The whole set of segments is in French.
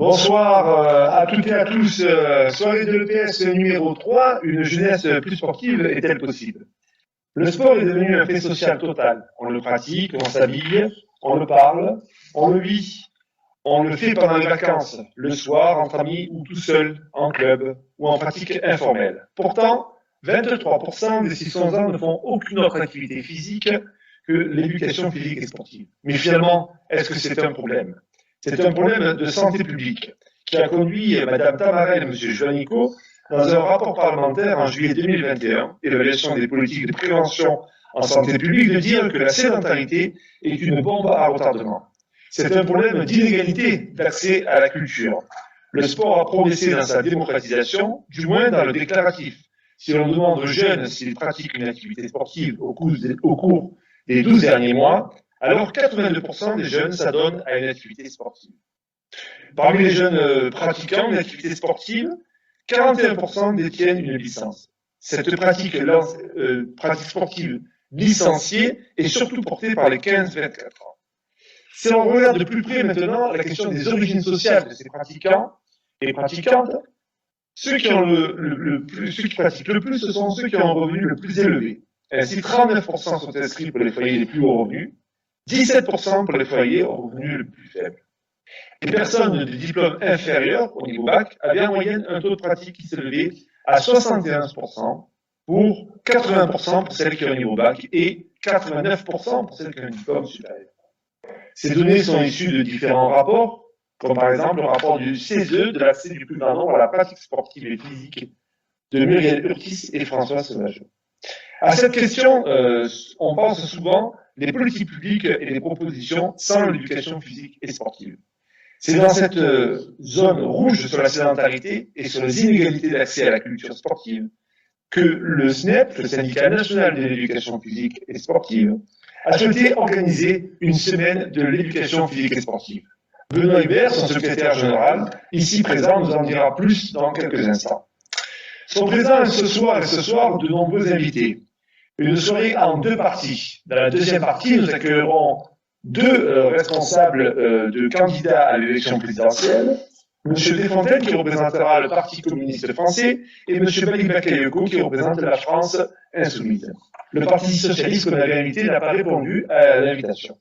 Bonsoir à toutes et à tous. Soirée de l'EPS numéro 3, une jeunesse plus sportive est-elle possible? Le sport est devenu un fait social total. On le pratique, on s'habille, on le parle, on le vit. On le fait pendant les vacances, le soir, entre amis ou tout seul, en club ou en pratique informelle. Pourtant, 23% des 600 ans ne font aucune autre activité physique que l'éducation physique et sportive. Mais finalement, est-ce que c'est un problème? C'est un problème de santé publique qui a conduit Mme Tamarel et M. Juanico dans un rapport parlementaire en juillet 2021, évaluation des politiques de prévention en santé publique, de dire que la sédentarité est une bombe à retardement. C'est un problème d'inégalité d'accès à la culture. Le sport a progressé dans sa démocratisation, du moins dans le déclaratif. Si l'on demande aux jeunes s'ils pratiquent une activité sportive au cours des 12 derniers mois, alors 82% des jeunes s'adonnent à une activité sportive. Parmi les jeunes pratiquants d'une activité sportive, 41% détiennent une licence. Cette pratique sportive licenciée est surtout portée par les 15-24 ans. Si on regarde de plus près maintenant la question des origines sociales de ces pratiquants et pratiquantes, ceux qui pratiquent le plus, ce sont ceux qui ont un revenu le plus élevé. Ainsi, 39% sont inscrits pour les foyers les plus hauts revenus, 17% pour les foyers aux revenus les plus faibles. Les personnes de diplôme inférieur au niveau bac avaient en moyenne un taux de pratique qui s'élevait à 71% pour 80% pour celles qui ont un niveau bac et 89% pour celles qui ont un diplôme supérieur. Ces données sont issues de différents rapports, comme par exemple le rapport du CESE de l'accès du plus grand nombre à la pratique sportive et physique de Muriel Urtis et François Sauvageau. À cette question, on pense souvent les politiques publiques et les propositions sans l'éducation physique et sportive. C'est dans cette zone rouge sur la sédentarité et sur les inégalités d'accès à la culture sportive que le SNEP, le Syndicat national de l'éducation physique et sportive, a souhaité organiser une semaine de l'éducation physique et sportive. Benoît Hubert, son secrétaire général, ici présent, nous en dira plus dans quelques instants. Sont présents ce soir de nombreux invités. Une soirée en deux parties. Dans la deuxième partie, nous accueillerons deux responsables de candidats à l'élection présidentielle, M. Desfontaines qui représentera le Parti communiste français et M. Bakayoko qui représente la France insoumise. Le Parti socialiste qu'on avait invité n'a pas répondu à l'invitation.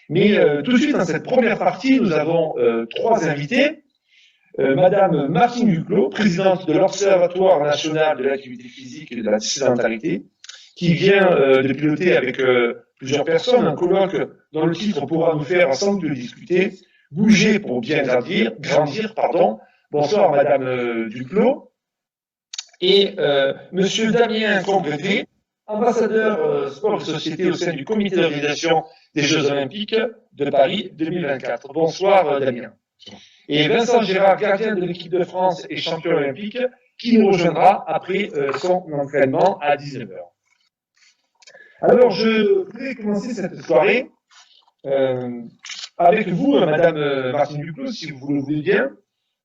Mais tout de suite, dans cette première partie, nous avons trois invités. Madame Martine Duclos, présidente de l'Observatoire national de l'activité physique et de la sédentarité, qui vient de piloter avec plusieurs personnes un colloque dont le titre pourra nous faire sans doute discuter, bouger pour bien grandir. Bonsoir Madame Duclos. Et Monsieur Damien Combreté, ambassadeur sport et société au sein du comité d'organisation des Jeux Olympiques de Paris 2024. Bonsoir Damien. Et Vincent Gérard, gardien de l'équipe de France et champion olympique, qui nous rejoindra après son entraînement à 19h. Alors, je voudrais commencer cette soirée avec vous, Madame Martine Duclos, si vous le voulez bien,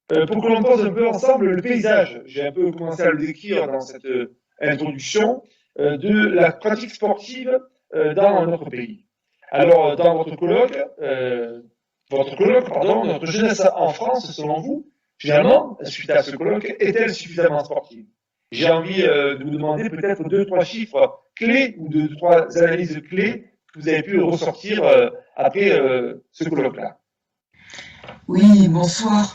pour que l'on pose un peu ensemble le paysage. J'ai un peu commencé à le décrire dans cette introduction de la pratique sportive dans notre pays. Alors, dans votre colloque, notre jeunesse en France, selon vous, finalement, suite à ce colloque, est-elle suffisamment sportive? J'ai envie de vous demander peut-être 2-3 chiffres clés ou 2-3 analyses clés que vous avez pu ressortir après ce colloque-là. Oui, bonsoir.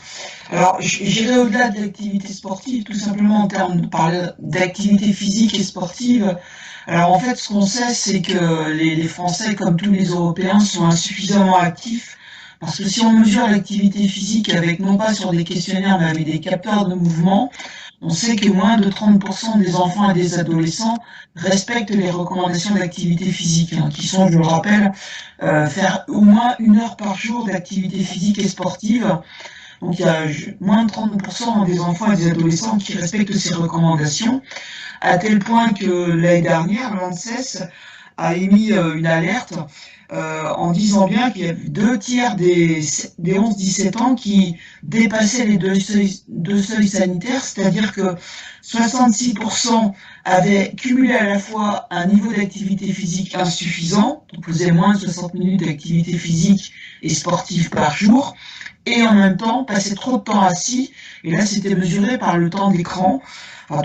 Alors, j'irai au-delà de l'activité sportive, tout simplement en termes de parler d'activité physique et sportive. Alors, en fait, ce qu'on sait, c'est que les Français, comme tous les Européens, sont insuffisamment actifs. Parce que si on mesure l'activité physique avec non pas sur des questionnaires, mais avec des capteurs de mouvement, on sait que moins de 30% des enfants et des adolescents respectent les recommandations d'activité physique, qui sont, je le rappelle, faire au moins 1 heure par jour d'activité physique et sportive. Donc il y a moins de 30% des enfants et des adolescents qui respectent ces recommandations, à tel point que l'année dernière, l'ANSES a émis une alerte en disant bien qu'il y avait 2 tiers des 11-17 ans qui dépassaient les deux seuils sanitaires, c'est-à-dire que 66% avaient cumulé à la fois un niveau d'activité physique insuffisant, donc faisaient moins de 60 minutes d'activité physique et sportive par jour, et en même temps passer trop de temps assis. Et là, c'était mesuré par le temps d'écran, enfin,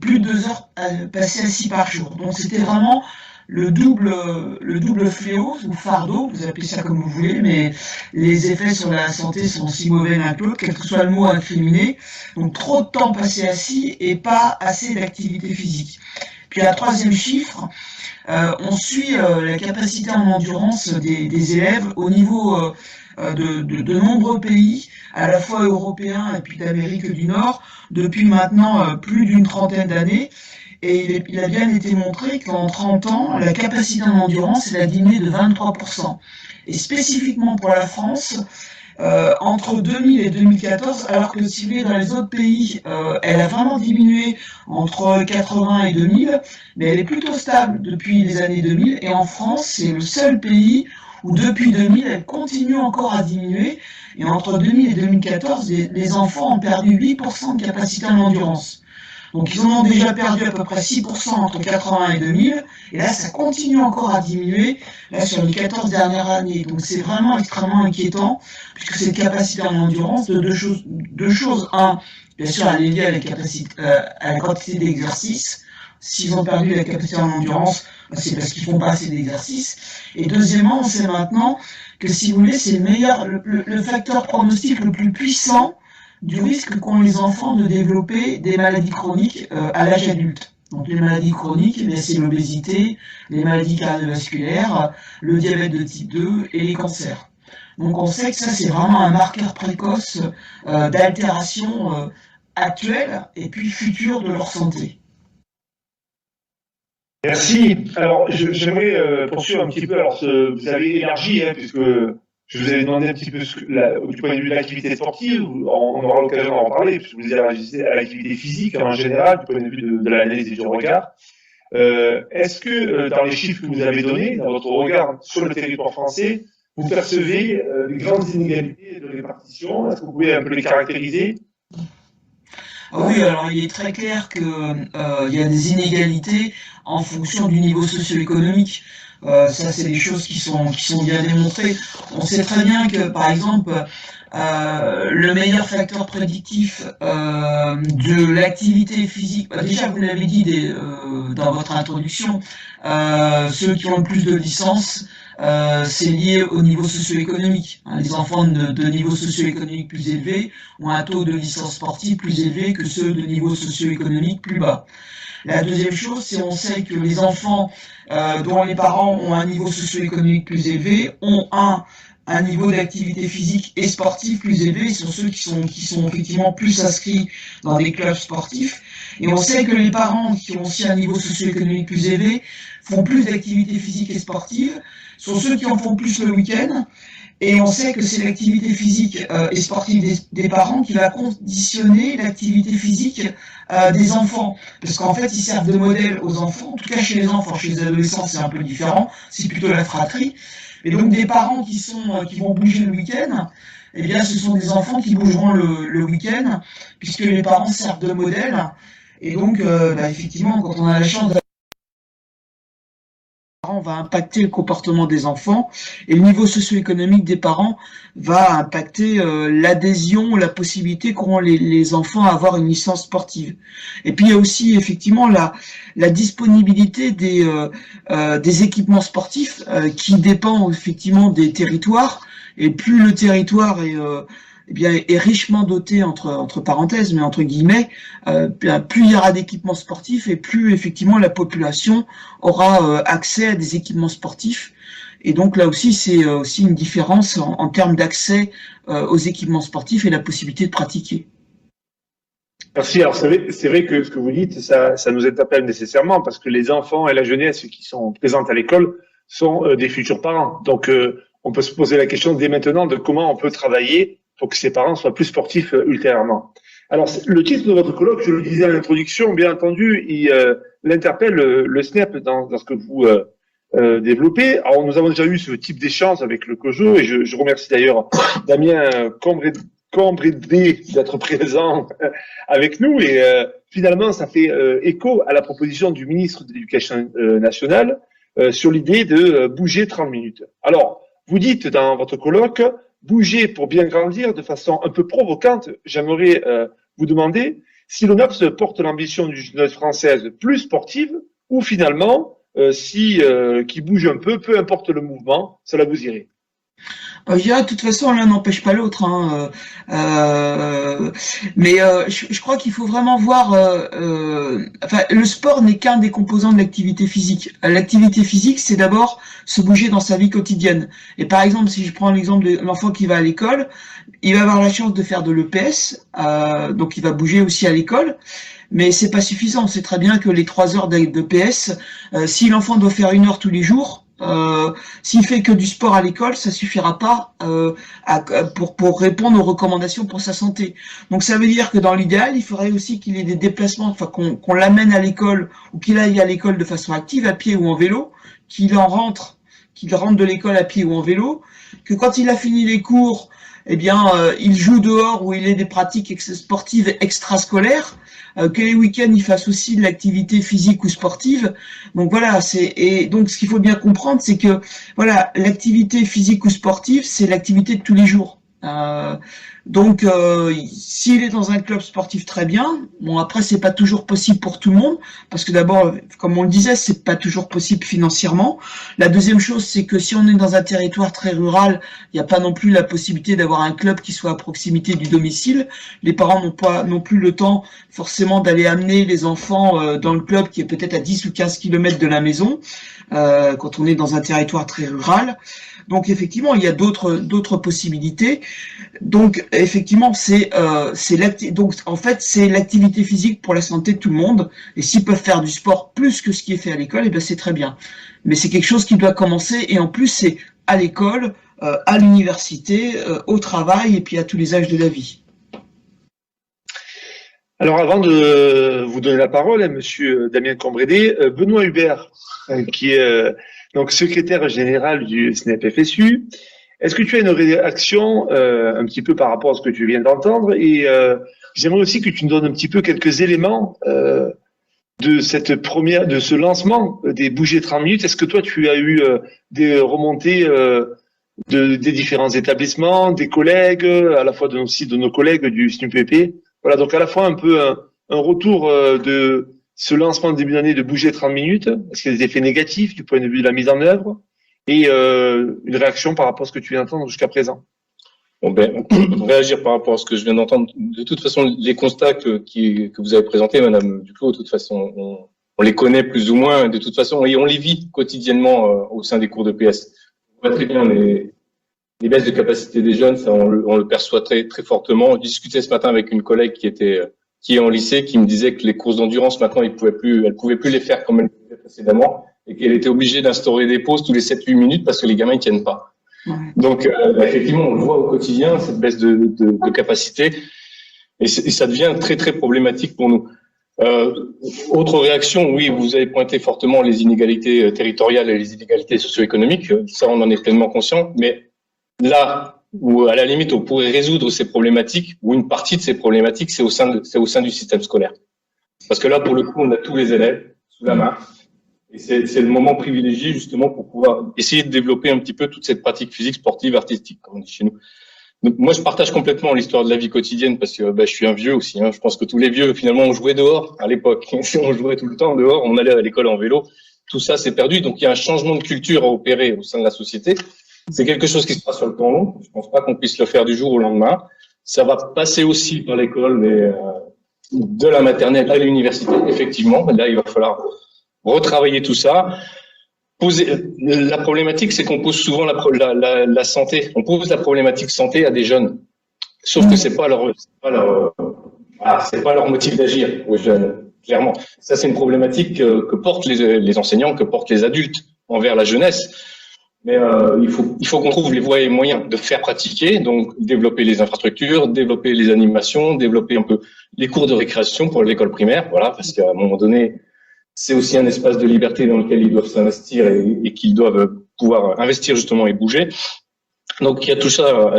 plus de 2 heures passées assis par jour. Donc c'était vraiment le double fléau ou fardeau, vous appelez ça comme vous voulez, mais les effets sur la santé sont si mauvais l'un que l'autre, quel que soit le mot incriminé. Donc trop de temps passé assis et pas assez d'activité physique. Puis un troisième chiffre, on suit la capacité en endurance des élèves au niveau de nombreux pays, à la fois européens et puis d'Amérique du Nord, depuis maintenant plus d'une trentaine d'années. Et il a bien été montré qu'en 30 ans, la capacité en endurance elle a diminué de 23%. Et spécifiquement pour la France, entre 2000 et 2014, alors que si vous voulez dans les autres pays, elle a vraiment diminué entre 80 et 2000, mais elle est plutôt stable depuis les années 2000. Et en France, c'est le seul pays où depuis 2000, elle continue encore à diminuer. Et entre 2000 et 2014, les enfants ont perdu 8% de capacité en endurance. Donc ils en ont déjà perdu à peu près 6% entre 80 et 2000, et là ça continue encore à diminuer là, sur les 14 dernières années. Donc c'est vraiment extrêmement inquiétant, puisque cette capacité en endurance de deux choses. Un, bien sûr, elle est liée à la à la quantité d'exercice. S'ils ont perdu la capacité en endurance, c'est parce qu'ils font pas assez d'exercice. Et deuxièmement, on sait maintenant que si vous voulez, c'est le facteur pronostic le plus puissant du risque qu'ont les enfants de développer des maladies chroniques à l'âge adulte. Donc les maladies chroniques, c'est l'obésité, les maladies cardiovasculaires, le diabète de type 2 et les cancers. Donc on sait que ça c'est vraiment un marqueur précoce d'altération actuelle et puis future de leur santé. Merci. Alors, j'aimerais poursuivre un petit peu. Alors, vous avez élargi, hein, puisque je vous avais demandé un petit peu du point de vue de l'activité sportive. On aura l'occasion d'en reparler, puisque vous élargissez à l'activité physique en général, du point de vue de l'analyse et du regard. Est-ce que dans les chiffres que vous avez donnés, dans votre regard sur le territoire français, vous percevez des grandes inégalités de répartition? Est-ce que vous pouvez un peu les caractériser? Oui, alors il est très clair que il y a des inégalités en fonction du niveau socio-économique. Ça, c'est des choses qui sont bien démontrées. On sait très bien que, par exemple, le meilleur facteur prédictif de l'activité physique, déjà vous l'avez dit dans votre introduction, ceux qui ont le plus de licences, c'est lié au niveau socio-économique. Les enfants de niveau socio-économique plus élevé ont un taux de licence sportive plus élevé que ceux de niveau socio-économique plus bas. La deuxième chose, c'est on sait que les enfants dont les parents ont un niveau socio-économique plus élevé ont un niveau d'activité physique et sportive plus élevé sur ceux qui sont effectivement plus inscrits dans des clubs sportifs. Et on sait que les parents qui ont aussi un niveau socio-économique plus élevé font plus d'activité physique et sportive, sont ceux qui en font plus le week-end. Et on sait que c'est l'activité physique et sportive des parents qui va conditionner l'activité physique des enfants. Parce qu'en fait, ils servent de modèle aux enfants. En tout cas, chez les enfants, chez les adolescents, c'est un peu différent. C'est plutôt la fratrie. Et donc, des parents qui vont bouger le week-end, eh bien, ce sont des enfants qui bougeront le week-end, puisque les parents servent de modèle. Et donc, effectivement, quand on a la chance va impacter le comportement des enfants et le niveau socio-économique des parents va impacter l'adhésion, la possibilité qu'auront les enfants à avoir une licence sportive. Et puis il y a aussi effectivement la disponibilité des équipements sportifs qui dépend effectivement des territoires, et plus le territoire est richement doté entre parenthèses, mais entre guillemets, plus il y aura d'équipements sportifs et plus effectivement la population aura accès à des équipements sportifs. Et donc là aussi, c'est aussi une différence en termes d'accès aux équipements sportifs et la possibilité de pratiquer. Merci. Alors c'est vrai que ce que vous dites, ça nous interpelle nécessairement parce que les enfants et la jeunesse qui sont présentes à l'école sont des futurs parents. Donc on peut se poser la question dès maintenant de comment on peut travailler pour que ces parents soient plus sportifs ultérieurement. Alors, le titre de votre colloque, je le disais à l'introduction, bien entendu, il interpelle le SNEP dans ce que vous développez. Alors, nous avons déjà eu ce type d'échange avec le COJO et je remercie d'ailleurs Damien Cambrédé d'être présent avec nous. Et finalement, ça fait écho à la proposition du ministre de l'Éducation nationale sur l'idée de bouger 30 minutes. Alors, vous dites dans votre colloque, bouger pour bien grandir de façon un peu provocante, j'aimerais vous demander si l'ONAPS porte l'ambition d'une jeunesse française plus sportive ou finalement, qui bouge un peu importe le mouvement, cela vous irait. Je dirais, de toute façon, l'un n'empêche pas l'autre, hein. Mais je crois qu'il faut vraiment voir. Enfin, le sport n'est qu'un des composants de l'activité physique. L'activité physique, c'est d'abord se bouger dans sa vie quotidienne. Et par exemple, si je prends l'exemple de l'enfant qui va à l'école, il va avoir la chance de faire de l'EPS, donc il va bouger aussi à l'école. Mais c'est pas suffisant. On sait très bien que les 3 heures d'EPS, si l'enfant doit faire 1 heure tous les jours, s'il fait que du sport à l'école, ça suffira pas pour répondre aux recommandations pour sa santé. Donc ça veut dire que dans l'idéal, il faudrait aussi qu'il ait des déplacements, enfin qu'on l'amène à l'école ou qu'il aille à l'école de façon active, à pied ou en vélo, qu'il rentre de l'école à pied ou en vélo, que quand il a fini les cours, eh bien, il joue dehors ou il ait des pratiques sportives extrascolaires, que les week-ends il fasse aussi de l'activité physique ou sportive. Donc voilà, et donc ce qu'il faut bien comprendre, c'est que voilà, l'activité physique ou sportive, c'est l'activité de tous les jours. Donc s'il est dans un club sportif, très bien. Bon, après c'est pas toujours possible pour tout le monde parce que d'abord, comme on le disait, c'est pas toujours possible financièrement. La deuxième chose, c'est que si on est dans un territoire très rural, il n'y a pas non plus la possibilité d'avoir un club qui soit à proximité du domicile. Les parents n'ont pas non plus le temps forcément d'aller amener les enfants dans le club qui est peut-être à 10 ou 15 kilomètres de la maison quand on est dans un territoire très rural. Donc effectivement, il y a d'autres possibilités. Donc effectivement, c'est l'activité physique pour la santé de tout le monde. Et s'ils peuvent faire du sport plus que ce qui est fait à l'école, eh ben c'est très bien. Mais c'est quelque chose qui doit commencer et en plus c'est à l'école, à l'université, au travail et puis à tous les âges de la vie. Alors avant de vous donner la parole, hein, Monsieur Damien Combrédé, Benoît Hubert, qui est donc secrétaire général du SNEP-FSU, est-ce que tu as une réaction un petit peu par rapport à ce que tu viens d'entendre et j'aimerais aussi que tu nous donnes un petit peu quelques éléments de ce lancement des bougies 30 minutes. Est-ce que toi tu as eu des remontées des différents établissements, des collègues, à la fois aussi de nos collègues du SNUPP? Voilà, donc à la fois un peu un retour de ce lancement de début d'année de bouger 30 minutes, est-ce qu'il y a des effets négatifs du point de vue de la mise en œuvre et une réaction par rapport à ce que tu viens d'entendre jusqu'à présent? Bon ben, réagir par rapport à ce que je viens d'entendre. De toute façon, les constats que vous avez présentés, Madame Duclos, de toute façon, on les connaît plus ou moins. De toute façon, et on les vit quotidiennement au sein des cours de PS. On voit très bien les baisses de capacité des jeunes, ça on le perçoit très très fortement. On discutait ce matin avec une collègue qui est en lycée, qui me disait que les courses d'endurance maintenant, elle pouvait plus les faire comme elle le faisait précédemment, et qu'elle était obligée d'instaurer des pauses tous les 7-8 minutes parce que les gamins ils tiennent pas. Ouais. Donc effectivement, on le voit au quotidien cette baisse de capacité, et ça devient très très problématique pour nous. Autre réaction, oui, vous avez pointé fortement les inégalités territoriales et les inégalités socio-économiques. Ça, on en est pleinement conscient, mais là où à la limite on pourrait résoudre ces problématiques ou une partie de ces problématiques, c'est au sein du système scolaire. Parce que là, pour le coup, on a tous les élèves sous la main et c'est le moment privilégié justement pour pouvoir essayer de développer un petit peu toute cette pratique physique, sportive, artistique, comme on dit chez nous. Donc moi, je partage complètement l'histoire de la vie quotidienne parce que je suis un vieux aussi. Hein. Je pense que tous les vieux, finalement, on jouait dehors à l'époque. On jouait tout le temps dehors. On allait à l'école en vélo. Tout ça, c'est perdu. Donc il y a un changement de culture à opérer au sein de la société. C'est quelque chose qui se passe sur le temps long. Je pense pas qu'on puisse le faire du jour au lendemain. Ça va passer aussi par l'école, mais de la maternelle à l'université, effectivement. Là, il va falloir retravailler tout ça. La problématique, c'est qu'on pose souvent la santé. On pose la problématique santé à des jeunes. Sauf que c'est pas leur motif d'agir aux jeunes, clairement. Ça, c'est une problématique que portent les enseignants, que portent les adultes envers la jeunesse. Mais il faut qu'on trouve les voies et moyens de faire pratiquer, donc développer les infrastructures, développer les animations, développer un peu les cours de récréation pour l'école primaire, voilà, parce qu'à un moment donné, c'est aussi un espace de liberté dans lequel ils doivent s'investir et qu'ils doivent pouvoir investir justement et bouger. Donc il y a tout ça.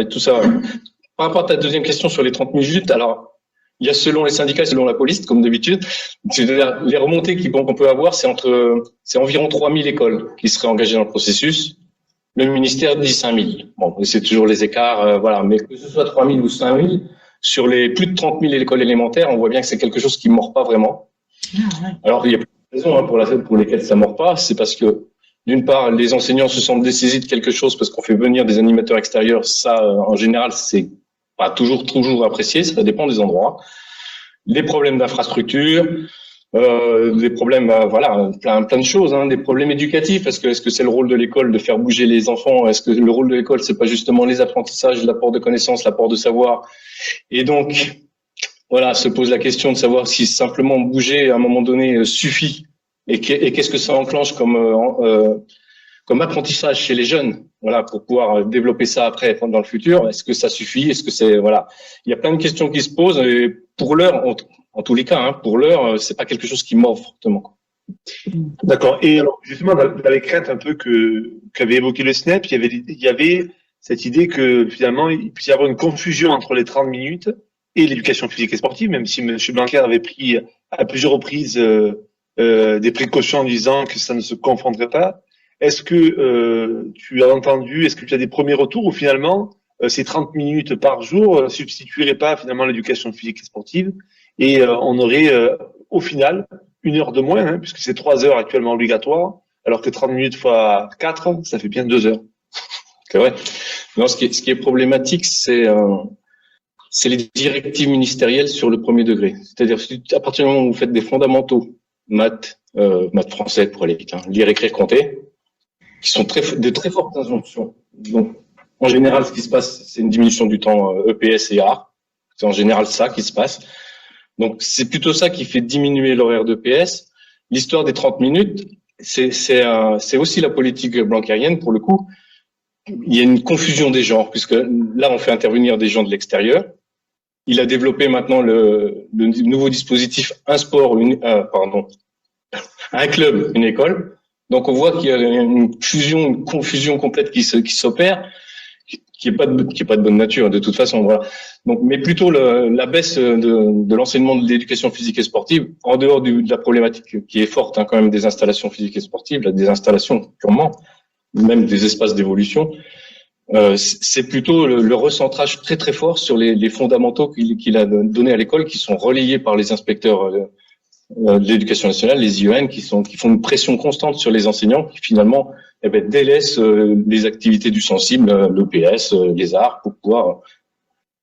Par rapport à ta deuxième question sur les 30 minutes, alors il y a selon les syndicats, selon la police, comme d'habitude, c'est-à-dire les remontées qu'on peut avoir, c'est environ 3000 écoles qui seraient engagées dans le processus. Le ministère dit 5 000. Bon, c'est toujours les écarts, voilà. Mais que ce soit 3 000 ou 5 000, sur les plus de 30 000 écoles élémentaires, on voit bien que c'est quelque chose qui mord pas vraiment. Alors, il y a plusieurs raisons pour lesquelles ça mord pas. C'est parce que, d'une part, les enseignants se sentent dessaisis de quelque chose parce qu'on fait venir des animateurs extérieurs. Ça, en général, c'est pas toujours apprécié. Ça dépend des endroits. Les problèmes d'infrastructure, des problèmes, voilà, plein de choses, hein, des problèmes éducatifs. Est-ce que c'est le rôle de l'école de faire bouger les enfants? Est-ce que le rôle de l'école, c'est pas justement les apprentissages, l'apport de connaissances, l'apport de savoir? Et donc, voilà, se pose la question de savoir si simplement bouger à un moment donné suffit. Et qu'est-ce que ça enclenche comme apprentissage chez les jeunes, voilà, pour pouvoir développer ça après dans le futur. Est-ce que ça suffit? Est-ce que c'est, voilà, il y a plein de questions qui se posent. Et pour l'heure, en tous les cas, hein, pour l'heure, c'est pas quelque chose qui mord fortement. D'accord. Et alors, justement, dans les craintes un peu qu'avait évoqué le SNEP, il y avait cette idée que finalement, il puisse y avoir une confusion entre les 30 minutes et l'éducation physique et sportive, même si M. Blanquer avait pris à plusieurs reprises des précautions en disant que ça ne se confondrait pas. Est-ce que tu as entendu, est-ce que tu as des premiers retours où finalement ces 30 minutes par jour substitueraient pas finalement l'éducation physique et sportive et on aurait au final 1 heure de moins, hein, puisque c'est 3 heures actuellement obligatoires, alors que 30 minutes fois 4, ça fait bien 2 heures. C'est vrai. Non, ce qui est problématique, c'est les directives ministérielles sur le premier degré. C'est-à-dire, à partir du moment où vous faites des fondamentaux, maths français pour aller vite, hein, lire, écrire, compter, qui sont de très fortes injonctions. Donc, en général, ce qui se passe, c'est une diminution du temps EPS et art. C'est en général ça qui se passe. Donc, c'est plutôt ça qui fait diminuer l'horaire d'EPS. L'histoire des 30 minutes, c'est aussi la politique blanquerienne, pour le coup. Il y a une confusion des genres, puisque là, on fait intervenir des gens de l'extérieur. Il a développé maintenant le nouveau dispositif un sport, un club, une école. Donc on voit qu'il y a une confusion complète qui s'opère, qui est pas de bonne nature de toute façon. Voilà. Donc, mais plutôt la baisse de l'enseignement de l'éducation physique et sportive, en dehors de la problématique qui est forte, hein, quand même, des installations physiques et sportives, des installations purement, même des espaces d'évolution. C'est plutôt le recentrage très très fort sur les fondamentaux qu'il a donnés à l'école, qui sont relayés par les inspecteurs de l'éducation nationale, les IEN, qui font une pression constante sur les enseignants, qui finalement délaissent les activités du sensible, l'EPS, les arts, pour pouvoir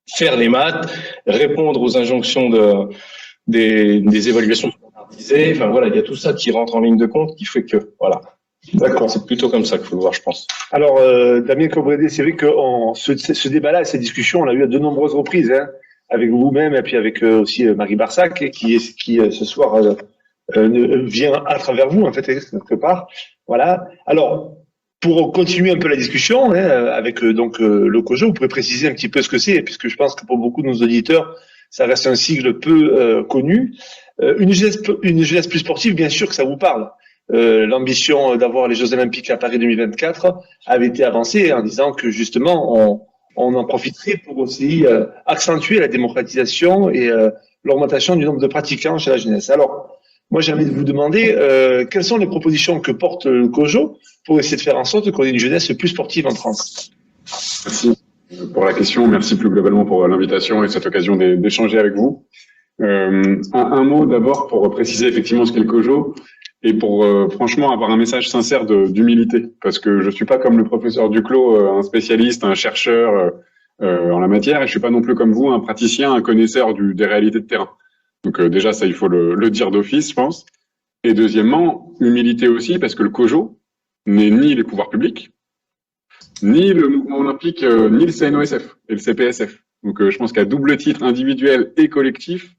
faire les maths, répondre aux injonctions des évaluations standardisées. Enfin voilà, il y a tout ça qui rentre en ligne de compte, qui fait que voilà. D'accord. C'est plutôt comme ça qu'il faut le voir, je pense. Alors, Damien Cobrédé, c'est vrai que ce débat-là, cette discussion, on l'a eu à de nombreuses reprises, hein, avec vous-même et puis avec aussi Marie Barsac, qui ce soir vient à travers vous, en fait, quelque part. Voilà. Alors, pour continuer un peu la discussion, hein, avec le COJO, vous pouvez préciser un petit peu ce que c'est, puisque je pense que pour beaucoup de nos auditeurs, ça reste un sigle peu connu. Une jeunesse plus sportive, bien sûr que ça vous parle. L'ambition d'avoir les Jeux Olympiques à Paris 2024 avait été avancée en disant que justement on en profiterait pour aussi accentuer la démocratisation et l'augmentation du nombre de pratiquants chez la jeunesse. Alors, moi j'ai envie de vous demander quelles sont les propositions que porte le COJO pour essayer de faire en sorte qu'on ait une jeunesse plus sportive en France. Merci pour la question, merci plus globalement pour l'invitation et cette occasion d'échanger avec vous. Un mot d'abord pour préciser effectivement ce qu'est le COJO. Et pour franchement avoir un message sincère d'humilité, parce que je suis pas comme le professeur Duclos, un spécialiste, un chercheur en la matière, et je suis pas non plus comme vous un praticien, un connaisseur des réalités de terrain. Donc déjà ça il faut le dire d'office, je pense. Et deuxièmement, humilité aussi, parce que le COJO n'est ni les pouvoirs publics, ni le mouvement olympique, ni le CNOSF et le CPSF. Donc je pense qu'à double titre, individuel et collectif,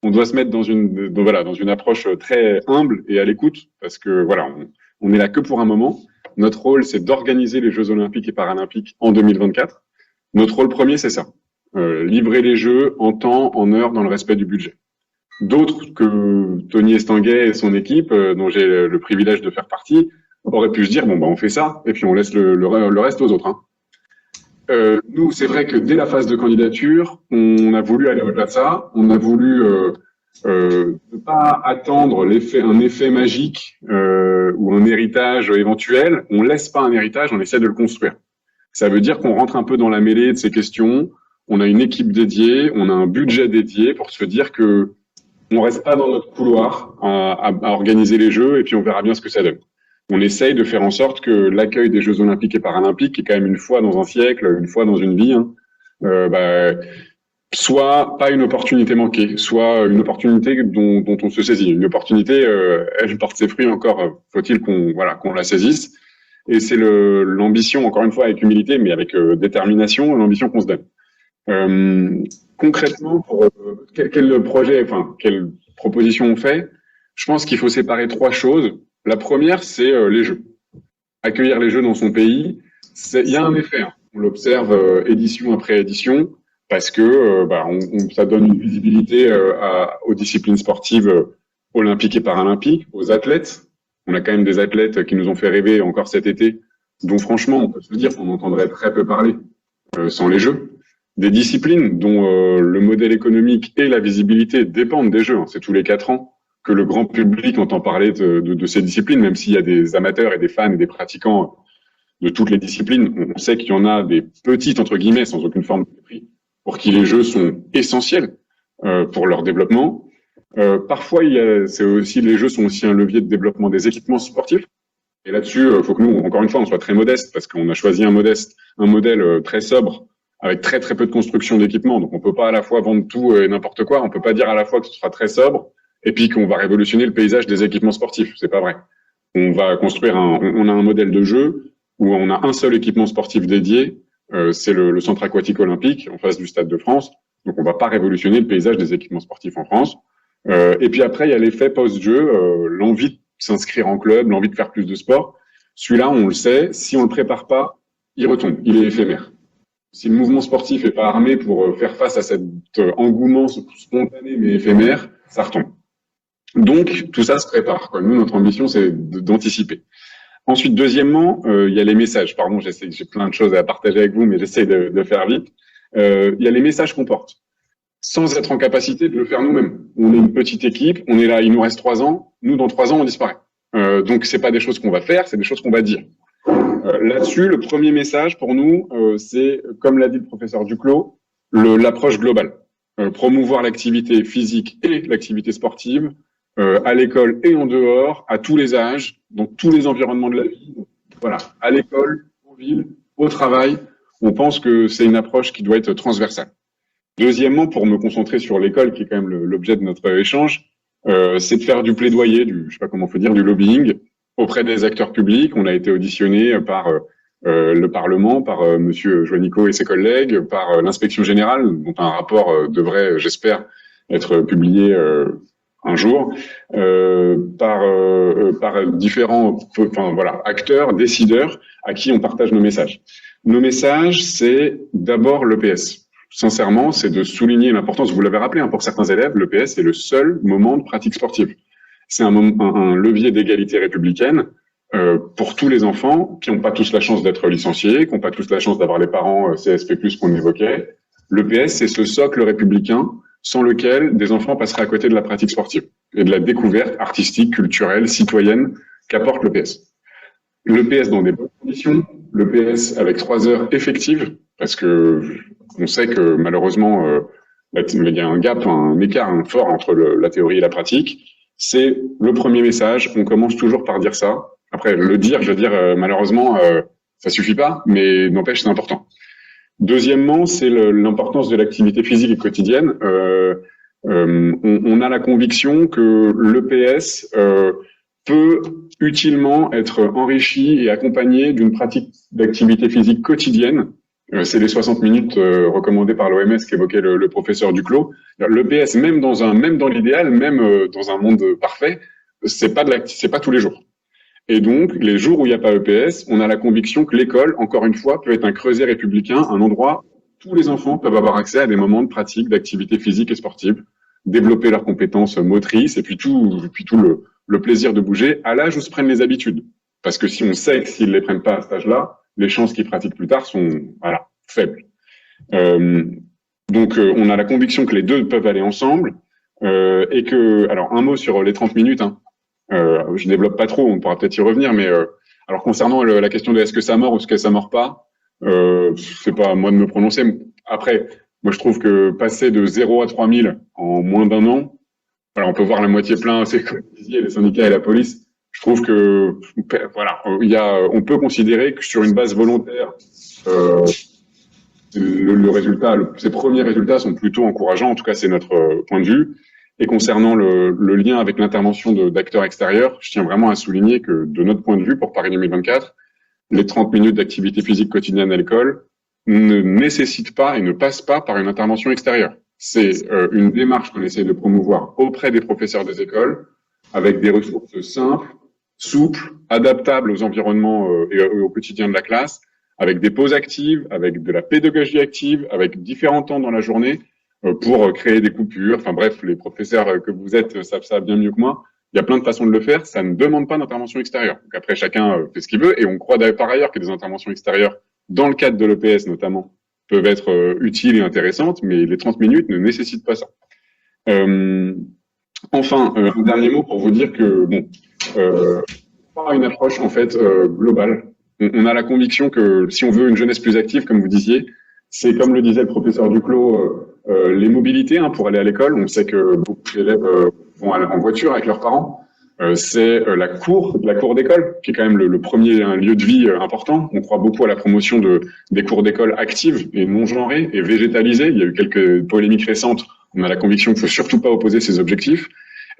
on doit se mettre dans une approche très humble et à l'écoute, parce que voilà, on est là que pour un moment. Notre rôle, c'est d'organiser les Jeux Olympiques et Paralympiques en 2024. Notre rôle premier, c'est ça. Livrer les Jeux en temps, en heure, dans le respect du budget. D'autres que Tony Estanguet et son équipe, dont j'ai le privilège de faire partie, auraient pu se dire, bon, on fait ça, et puis on laisse le reste aux autres, hein. Nous, c'est vrai que dès la phase de candidature, on a voulu aller au-delà de ça. On a voulu ne pas attendre un effet magique ou un héritage éventuel. On laisse pas un héritage, on essaie de le construire. Ça veut dire qu'on rentre un peu dans la mêlée de ces questions. On a une équipe dédiée, on a un budget dédié pour se dire que on reste pas dans notre couloir à organiser les Jeux et puis on verra bien ce que ça donne. On essaye de faire en sorte que l'accueil des Jeux Olympiques et Paralympiques, qui est quand même une fois dans un siècle, une fois dans une vie, soit pas une opportunité manquée, soit une opportunité dont on se saisit. Une opportunité, elle porte ses fruits encore. Faut-il qu'on la saisisse. Et c'est l'ambition, encore une fois, avec humilité, mais avec détermination, l'ambition qu'on se donne. Concrètement, quel projet, quelle proposition on fait? Je pense qu'il faut séparer trois choses. La première, c'est les Jeux. Accueillir les Jeux dans son pays, il y a un effet. Hein. On l'observe édition après édition parce que ça donne une visibilité aux disciplines sportives olympiques et paralympiques, aux athlètes. On a quand même des athlètes qui nous ont fait rêver encore cet été, dont franchement, on peut se dire qu'on entendrait très peu parler sans les Jeux. Des disciplines dont le modèle économique et la visibilité dépendent des Jeux. Hein. C'est tous les 4 ans que le grand public entend parler de ces disciplines, même s'il y a des amateurs et des fans et des pratiquants de toutes les disciplines. On sait qu'il y en a des petites, entre guillemets, sans aucune forme de mépris, pour qui les Jeux sont essentiels pour leur développement. Parfois, les Jeux sont aussi un levier de développement des équipements sportifs. Et là-dessus, il faut que nous, encore une fois, on soit très modeste, parce qu'on a choisi un modèle très sobre, avec très très peu de construction d'équipements. Donc on peut pas à la fois vendre tout et n'importe quoi. On peut pas dire à la fois que ce sera très sobre et puis qu'on va révolutionner le paysage des équipements sportifs. C'est pas vrai. On va construire on a un modèle de jeu où on a un seul équipement sportif dédié. C'est le centre aquatique olympique en face du Stade de France. Donc on va pas révolutionner le paysage des équipements sportifs en France. Et puis après il y a l'effet post-jeu, l'envie de s'inscrire en club, l'envie de faire plus de sport. Celui-là, on le sait. Si on le prépare pas, il retombe. Il est éphémère. Si le mouvement sportif n'est pas armé pour faire face à cet engouement spontané mais éphémère, ça retombe. Donc, tout ça se prépare. Quoi. Nous, notre ambition, c'est d'anticiper. Ensuite, deuxièmement, il y a les messages. Pardon, j'ai plein de choses à partager avec vous, mais j'essaie de faire vite. Il y a les messages qu'on porte, sans être en capacité de le faire nous-mêmes. On est une petite équipe, on est là, il nous reste 3 ans. Nous, dans 3 ans, on disparaît. Donc, c'est pas des choses qu'on va faire, c'est des choses qu'on va dire. Là-dessus, le premier message pour nous, c'est, comme l'a dit le professeur Duclos, l'approche globale. Promouvoir l'activité physique et l'activité sportive à l'école et en dehors, à tous les âges, dans tous les environnements de la vie. Voilà, à l'école, en ville, au travail, on pense que c'est une approche qui doit être transversale. Deuxièmement, pour me concentrer sur l'école, qui est quand même l'objet de notre échange, c'est de faire du plaidoyer, je sais pas comment faut dire, du lobbying, auprès des acteurs publics. On a été auditionné par le Parlement, par Monsieur Joannico et ses collègues, par l'inspection générale, dont un rapport devrait, j'espère, être publié un jour, par différents acteurs, décideurs, à qui on partage nos messages. Nos messages, c'est d'abord l'EPS. Sincèrement, c'est de souligner l'importance, vous l'avez rappelé, pour certains élèves, l'EPS est le seul moment de pratique sportive. C'est un levier d'égalité républicaine pour tous les enfants qui n'ont pas tous la chance d'être licenciés, qui n'ont pas tous la chance d'avoir les parents CSP+, qu'on évoquait. L'EPS, c'est ce socle républicain sans lequel des enfants passeraient à côté de la pratique sportive et de la découverte artistique, culturelle, citoyenne qu'apporte l'EPS. L'EPS dans des bonnes conditions, l'EPS avec 3 heures effectives, parce que on sait que malheureusement, il y a un gap, un écart fort entre la théorie et la pratique. C'est le premier message. On commence toujours par dire ça. Après, le dire, je veux dire, malheureusement, ça suffit pas, mais n'empêche, c'est important. Deuxièmement, c'est l'importance de l'activité physique quotidienne. On a la conviction que l'EPS peut utilement être enrichi et accompagné d'une pratique d'activité physique quotidienne. C'est les 60 minutes recommandées par l'OMS qu'évoquait le professeur Duclos. L'EPS, même dans l'idéal, même dans un monde parfait, c'est pas tous les jours. Et donc, les jours où il n'y a pas EPS, on a la conviction que l'école, encore une fois, peut être un creuset républicain, un endroit où tous les enfants peuvent avoir accès à des moments de pratique, d'activité physique et sportive, développer leurs compétences motrices et puis tout le plaisir de bouger à l'âge où se prennent les habitudes. Parce que si on sait que s'ils ne les prennent pas à cet âge-là, les chances qu'ils pratiquent plus tard sont faibles. Donc, on a la conviction que les deux peuvent aller ensemble. Et que, alors un mot sur les 30 minutes, hein. Je développe pas trop, on pourra peut-être y revenir, mais alors concernant la question de est-ce que ça mord ou est-ce que ça mord pas, c'est pas à moi de me prononcer. Après, moi je trouve que passer de 0 à 3000 en moins d'un an, voilà, on peut voir la moitié plein, c'est comme vous disiez, les syndicats et la police. Je trouve que voilà, on peut considérer que sur une base volontaire, le résultat, ces premiers résultats sont plutôt encourageants. En tout cas, c'est notre point de vue. Et concernant le lien avec l'intervention d'acteurs extérieurs, je tiens vraiment à souligner que de notre point de vue, pour Paris 2024, les 30 minutes d'activité physique quotidienne à l'école ne nécessitent pas et ne passent pas par une intervention extérieure. C'est une démarche qu'on essaie de promouvoir auprès des professeurs des écoles, avec des ressources simples, souples, adaptables aux environnements et au quotidien de la classe, avec des pauses actives, avec de la pédagogie active, avec différents temps dans la journée pour créer des coupures. Enfin bref, les professeurs que vous êtes savent ça bien mieux que moi. Il y a plein de façons de le faire. Ça ne demande pas d'intervention extérieure. Donc après, chacun fait ce qu'il veut. Et on croit par ailleurs que des interventions extérieures, dans le cadre de l'EPS notamment, peuvent être utiles et intéressantes, mais les 30 minutes ne nécessitent pas ça. Enfin, un dernier mot pour vous dire que bon, par une approche en fait globale. On a la conviction que si on veut une jeunesse plus active, comme vous disiez, c'est comme le disait le professeur Duclos, les mobilités pour aller à l'école. On sait que beaucoup d'élèves vont en voiture avec leurs parents. C'est la cour d'école, qui est quand même le premier lieu de vie important. On croit beaucoup à la promotion des cours d'école actives et non genrées et végétalisées. Il y a eu quelques polémiques récentes. On a la conviction qu'il ne faut surtout pas opposer ces objectifs.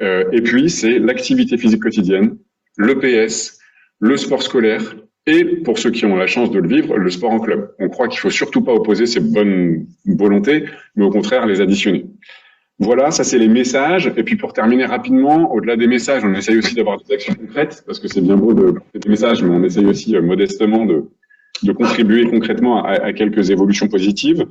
Et puis, c'est l'activité physique quotidienne, l'EPS, le sport scolaire et, pour ceux qui ont la chance de le vivre, le sport en club. On croit qu'il ne faut surtout pas opposer ces bonnes volontés, mais au contraire les additionner. Voilà, ça c'est les messages. Et puis pour terminer rapidement, au-delà des messages, on essaye aussi d'avoir des actions concrètes, parce que c'est bien beau de faire des messages, mais on essaye aussi modestement de contribuer concrètement à quelques évolutions positives.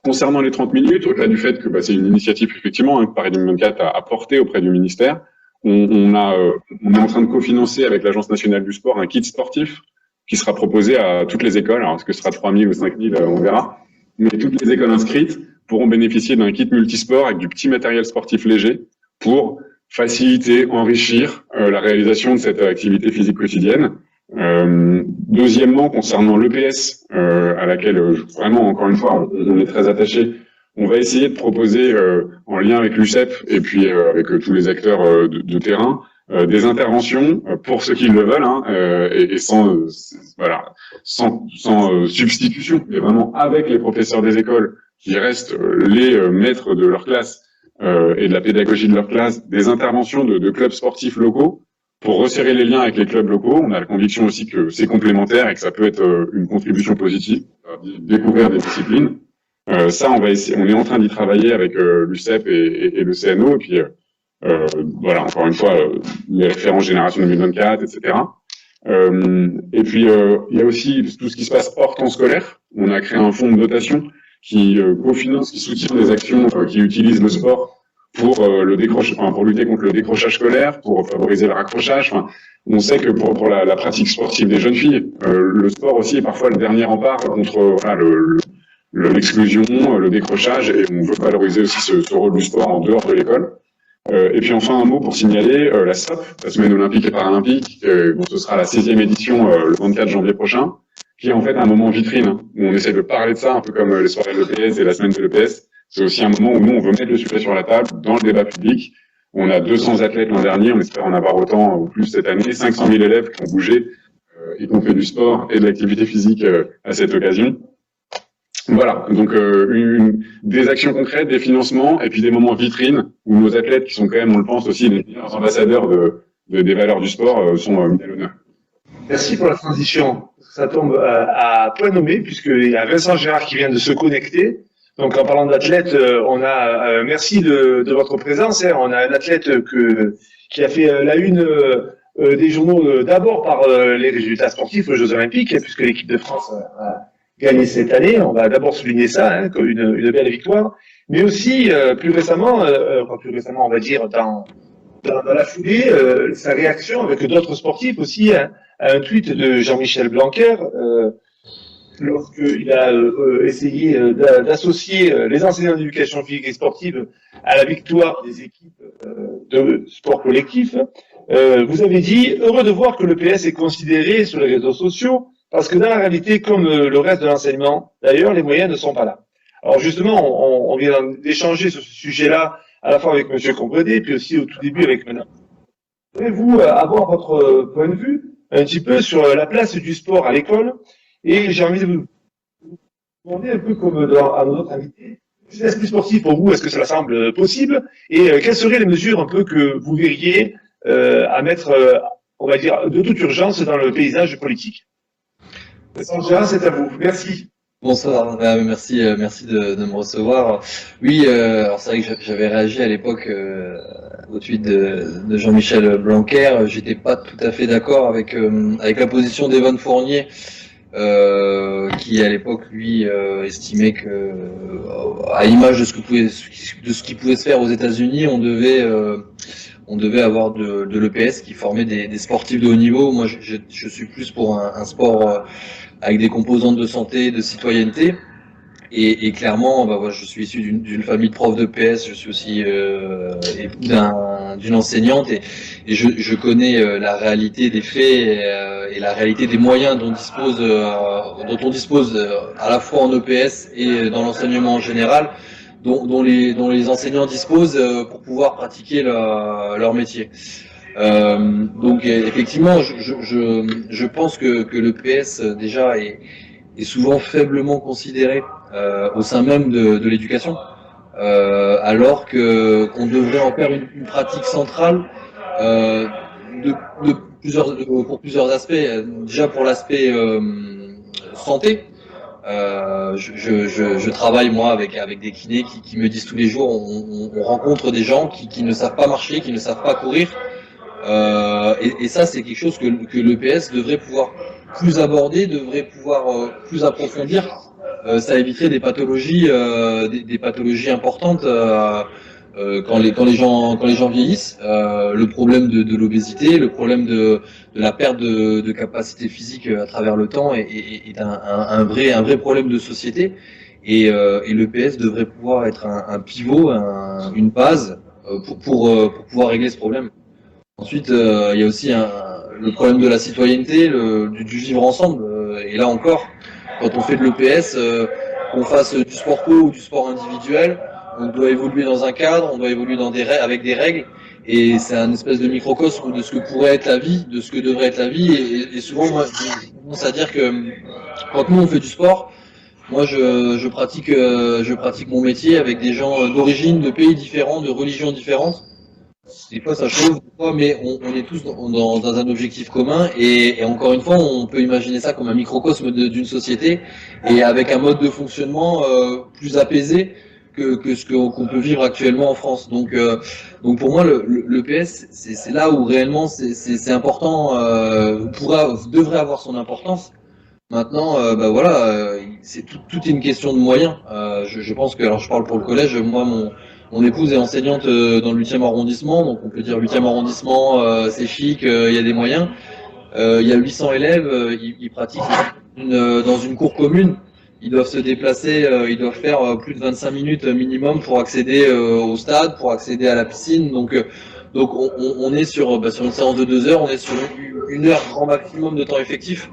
Concernant les 30 minutes, au-delà du fait que c'est une initiative effectivement que Paris 2024 a portée auprès du ministère, on est en train de cofinancer avec l'Agence nationale du sport un kit sportif qui sera proposé à toutes les écoles. Alors est-ce que ce sera 3000 ou 5000, on verra. Mais toutes les écoles inscrites pourront bénéficier d'un kit multisport avec du petit matériel sportif léger pour faciliter, enrichir la réalisation de cette activité physique quotidienne. Deuxièmement, concernant l'EPS, à laquelle vraiment, encore une fois, on est très attaché, on va essayer de proposer, en lien avec l'UCEP et puis avec tous les acteurs de terrain, des interventions pour ceux qui le veulent, et sans substitution, mais vraiment avec les professeurs des écoles qui restent les maîtres de leur classe et de la pédagogie de leur classe, des interventions de clubs sportifs locaux pour resserrer les liens avec les clubs locaux. On a la conviction aussi que c'est complémentaire et que ça peut être une contribution positive, découvrir des disciplines. Ça, on est en train d'y travailler avec l'UCEP et le CNO, et puis voilà, encore une fois, les références Génération 2024, etc. Et puis, il y a aussi tout ce qui se passe hors temps scolaire. On a créé un fonds de dotation qui cofinance, qui soutient des actions qui utilisent le sport pour pour lutter contre le décrochage scolaire, pour favoriser le raccrochage. Enfin, on sait que pour la pratique sportive des jeunes filles, le sport aussi est parfois le dernier rempart contre l'exclusion, le décrochage, et on veut valoriser aussi ce rôle du sport en dehors de l'école. Et puis enfin un mot pour signaler la SOP, la Semaine olympique et paralympique, ce sera la 6e édition le 24 janvier prochain, qui est en fait un moment vitrine, où on essaie de parler de ça, un peu comme les soirées de l'EPS et la semaine de l'EPS. C'est aussi un moment où nous, on veut mettre le sujet sur la table, dans le débat public. On a 200 athlètes l'an dernier, on espère en avoir autant ou plus cette année, 500 000 élèves qui ont bougé et qui ont fait du sport et de l'activité physique à cette occasion. Voilà, donc des actions concrètes, des financements, et puis des moments vitrines où nos athlètes, qui sont quand même, on le pense aussi, les meilleurs ambassadeurs des valeurs du sport, sont mis à l'honneur. Merci pour la transition. Ça tombe à point nommé, puisqu'il y a Vincent Gérard qui vient de se connecter. Donc en parlant d'athlète, on a merci de votre présence. On a un athlète qui a fait la une des journaux d'abord par les résultats sportifs aux Jeux Olympiques, puisque l'équipe de France a gagné cette année. On va d'abord souligner ça, comme une belle victoire. Mais aussi plus récemment, on va dire dans la foulée, sa réaction avec d'autres sportifs aussi, à un tweet de Jean-Michel Blanquer. lorsqu'il a essayé d'associer les enseignants d'éducation physique et sportive à la victoire des équipes de sport collectif. Vous avez dit, heureux de voir que le PS est considéré sur les réseaux sociaux, parce que dans la réalité, comme le reste de l'enseignement, d'ailleurs, les moyens ne sont pas là. Alors justement, on vient d'échanger sur ce sujet-là, à la fois avec M. Combredé, puis aussi au tout début avec Mme. Pouvez-vous avoir votre point de vue un petit peu sur la place du sport à l'école? Et j'ai envie de vous demander un peu comme à notre invité, est-ce plus sportif pour vous, est-ce que cela semble possible? Et quelles seraient les mesures un peu que vous verriez à mettre, on va dire, de toute urgence dans le paysage politique? Sandra, c'est à vous. Merci. Bonsoir, merci de me recevoir. Oui, alors c'est vrai que j'avais réagi à l'époque au tweet de Jean-Michel Blanquer. J'étais pas tout à fait d'accord avec la position d'Evan Fournier, qui à l'époque lui estimait que, à l'image de ce qui pouvait se faire aux États-Unis, on devait avoir de l'EPS qui formait des sportifs de haut niveau. Moi, je suis plus pour un sport avec des composantes de santé, de citoyenneté. Et clairement, je suis issu d'une famille de profs de PS, je suis aussi époux d'une enseignante, et je connais la réalité des faits et la réalité des moyens dont on dispose à la fois en EPS et dans l'enseignement en général, dont les enseignants disposent pour pouvoir pratiquer leur métier. Donc effectivement, je pense que le PS déjà est souvent faiblement considéré au sein même de l'éducation, alors qu'on devrait en faire une pratique centrale pour plusieurs aspects. Déjà pour l'aspect santé. Je travaille moi avec des kinés qui me disent tous les jours, on rencontre des gens qui ne savent pas marcher, qui ne savent pas courir. Et ça, c'est quelque chose que l'EPS devrait pouvoir plus aborder, devrait pouvoir plus approfondir. Ça éviterait des pathologies importantes quand les gens vieillissent. Le problème de l'obésité, le problème de la perte de capacité physique à travers le temps est un vrai problème de société. Et l'EPS devrait pouvoir être un pivot, une base pour pouvoir régler ce problème. Ensuite, il y a aussi le problème de la citoyenneté, du vivre ensemble. Et là encore, quand on fait de l'EPS, qu'on fasse du sport co ou du sport individuel, on doit évoluer dans un cadre, on doit évoluer avec des règles. Et c'est un espèce de microcosme de ce que pourrait être la vie, de ce que devrait être la vie. Et souvent, moi, je commence à dire que quand nous on fait du sport, moi je pratique mon métier avec des gens d'origine, de pays différents, de religions différentes. Des fois ça chauffe, mais on est tous dans un objectif commun, et encore une fois on peut imaginer ça comme un microcosme d'une société, et avec un mode de fonctionnement plus apaisé que ce qu'on peut vivre actuellement en France. Donc pour moi le PS c'est là où réellement c'est important, devrait avoir son importance. Maintenant c'est tout est une question de moyens. Je pense que, alors je parle pour le collège, moi mon épouse est enseignante dans le 8e arrondissement, donc on peut dire 8e arrondissement, c'est chic, il y a des moyens. Il y a 800 élèves, ils pratiquent dans une cour commune. Ils doivent se déplacer, ils doivent faire plus de 25 minutes minimum pour accéder au stade, pour accéder à la piscine. Donc on est sur une séance de 2 heures, on est sur une heure grand maximum de temps effectif,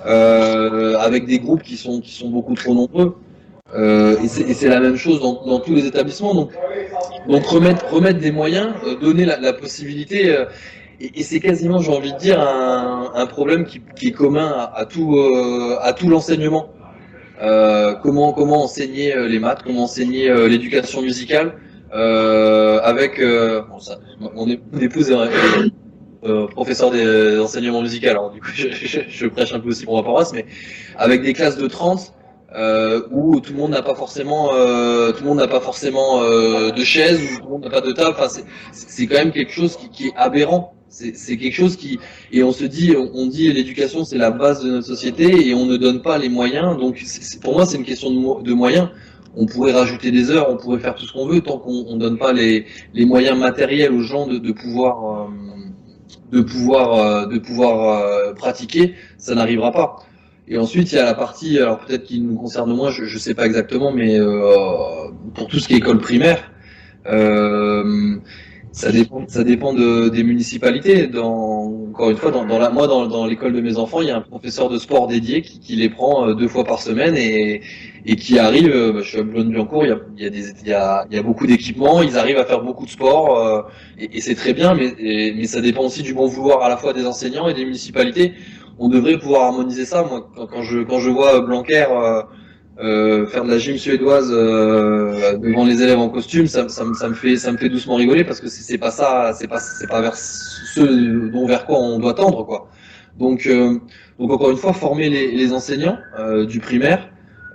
avec des groupes qui sont beaucoup trop nombreux. Et c'est la même chose dans tous les établissements. Donc remettre des moyens, donner la possibilité, et c'est quasiment, j'ai envie de dire, un problème qui est commun à tout l'enseignement. Comment enseigner les maths, comment enseigner l'éducation musicale, mon épouse est professeur d'enseignement musical, alors du coup je prêche un peu aussi pour ma paroisse, mais avec des classes de 30 où tout le monde n'a pas forcément de chaise, où tout le monde n'a pas de table. Enfin, c'est quand même quelque chose qui est aberrant. C'est quelque chose et on dit l'éducation c'est la base de notre société, et on ne donne pas les moyens. Donc pour moi c'est une question de moyens. On pourrait rajouter des heures, on pourrait faire tout ce qu'on veut, tant qu'on donne pas les moyens matériels aux gens de pouvoir pratiquer, ça n'arrivera pas. Et ensuite, il y a la partie, alors peut-être qui nous concerne moins, je sais pas exactement, mais pour tout ce qui est école primaire, euh, ça dépend des municipalités. Encore une fois, dans l'école de mes enfants, il y a un professeur de sport dédié qui les prend 2 fois par semaine et qui arrive. Je suis à Boulogne-Billancourt, il y a beaucoup d'équipements, ils arrivent à faire beaucoup de sport et c'est très bien, mais ça dépend aussi du bon vouloir à la fois des enseignants et des municipalités. On devrait pouvoir harmoniser ça. Moi, quand je vois Blanquer faire de la gym suédoise devant les élèves en costume, ça me fait doucement rigoler parce que c'est pas ça, c'est pas vers vers quoi on doit tendre, quoi. Donc encore une fois, former les enseignants du primaire,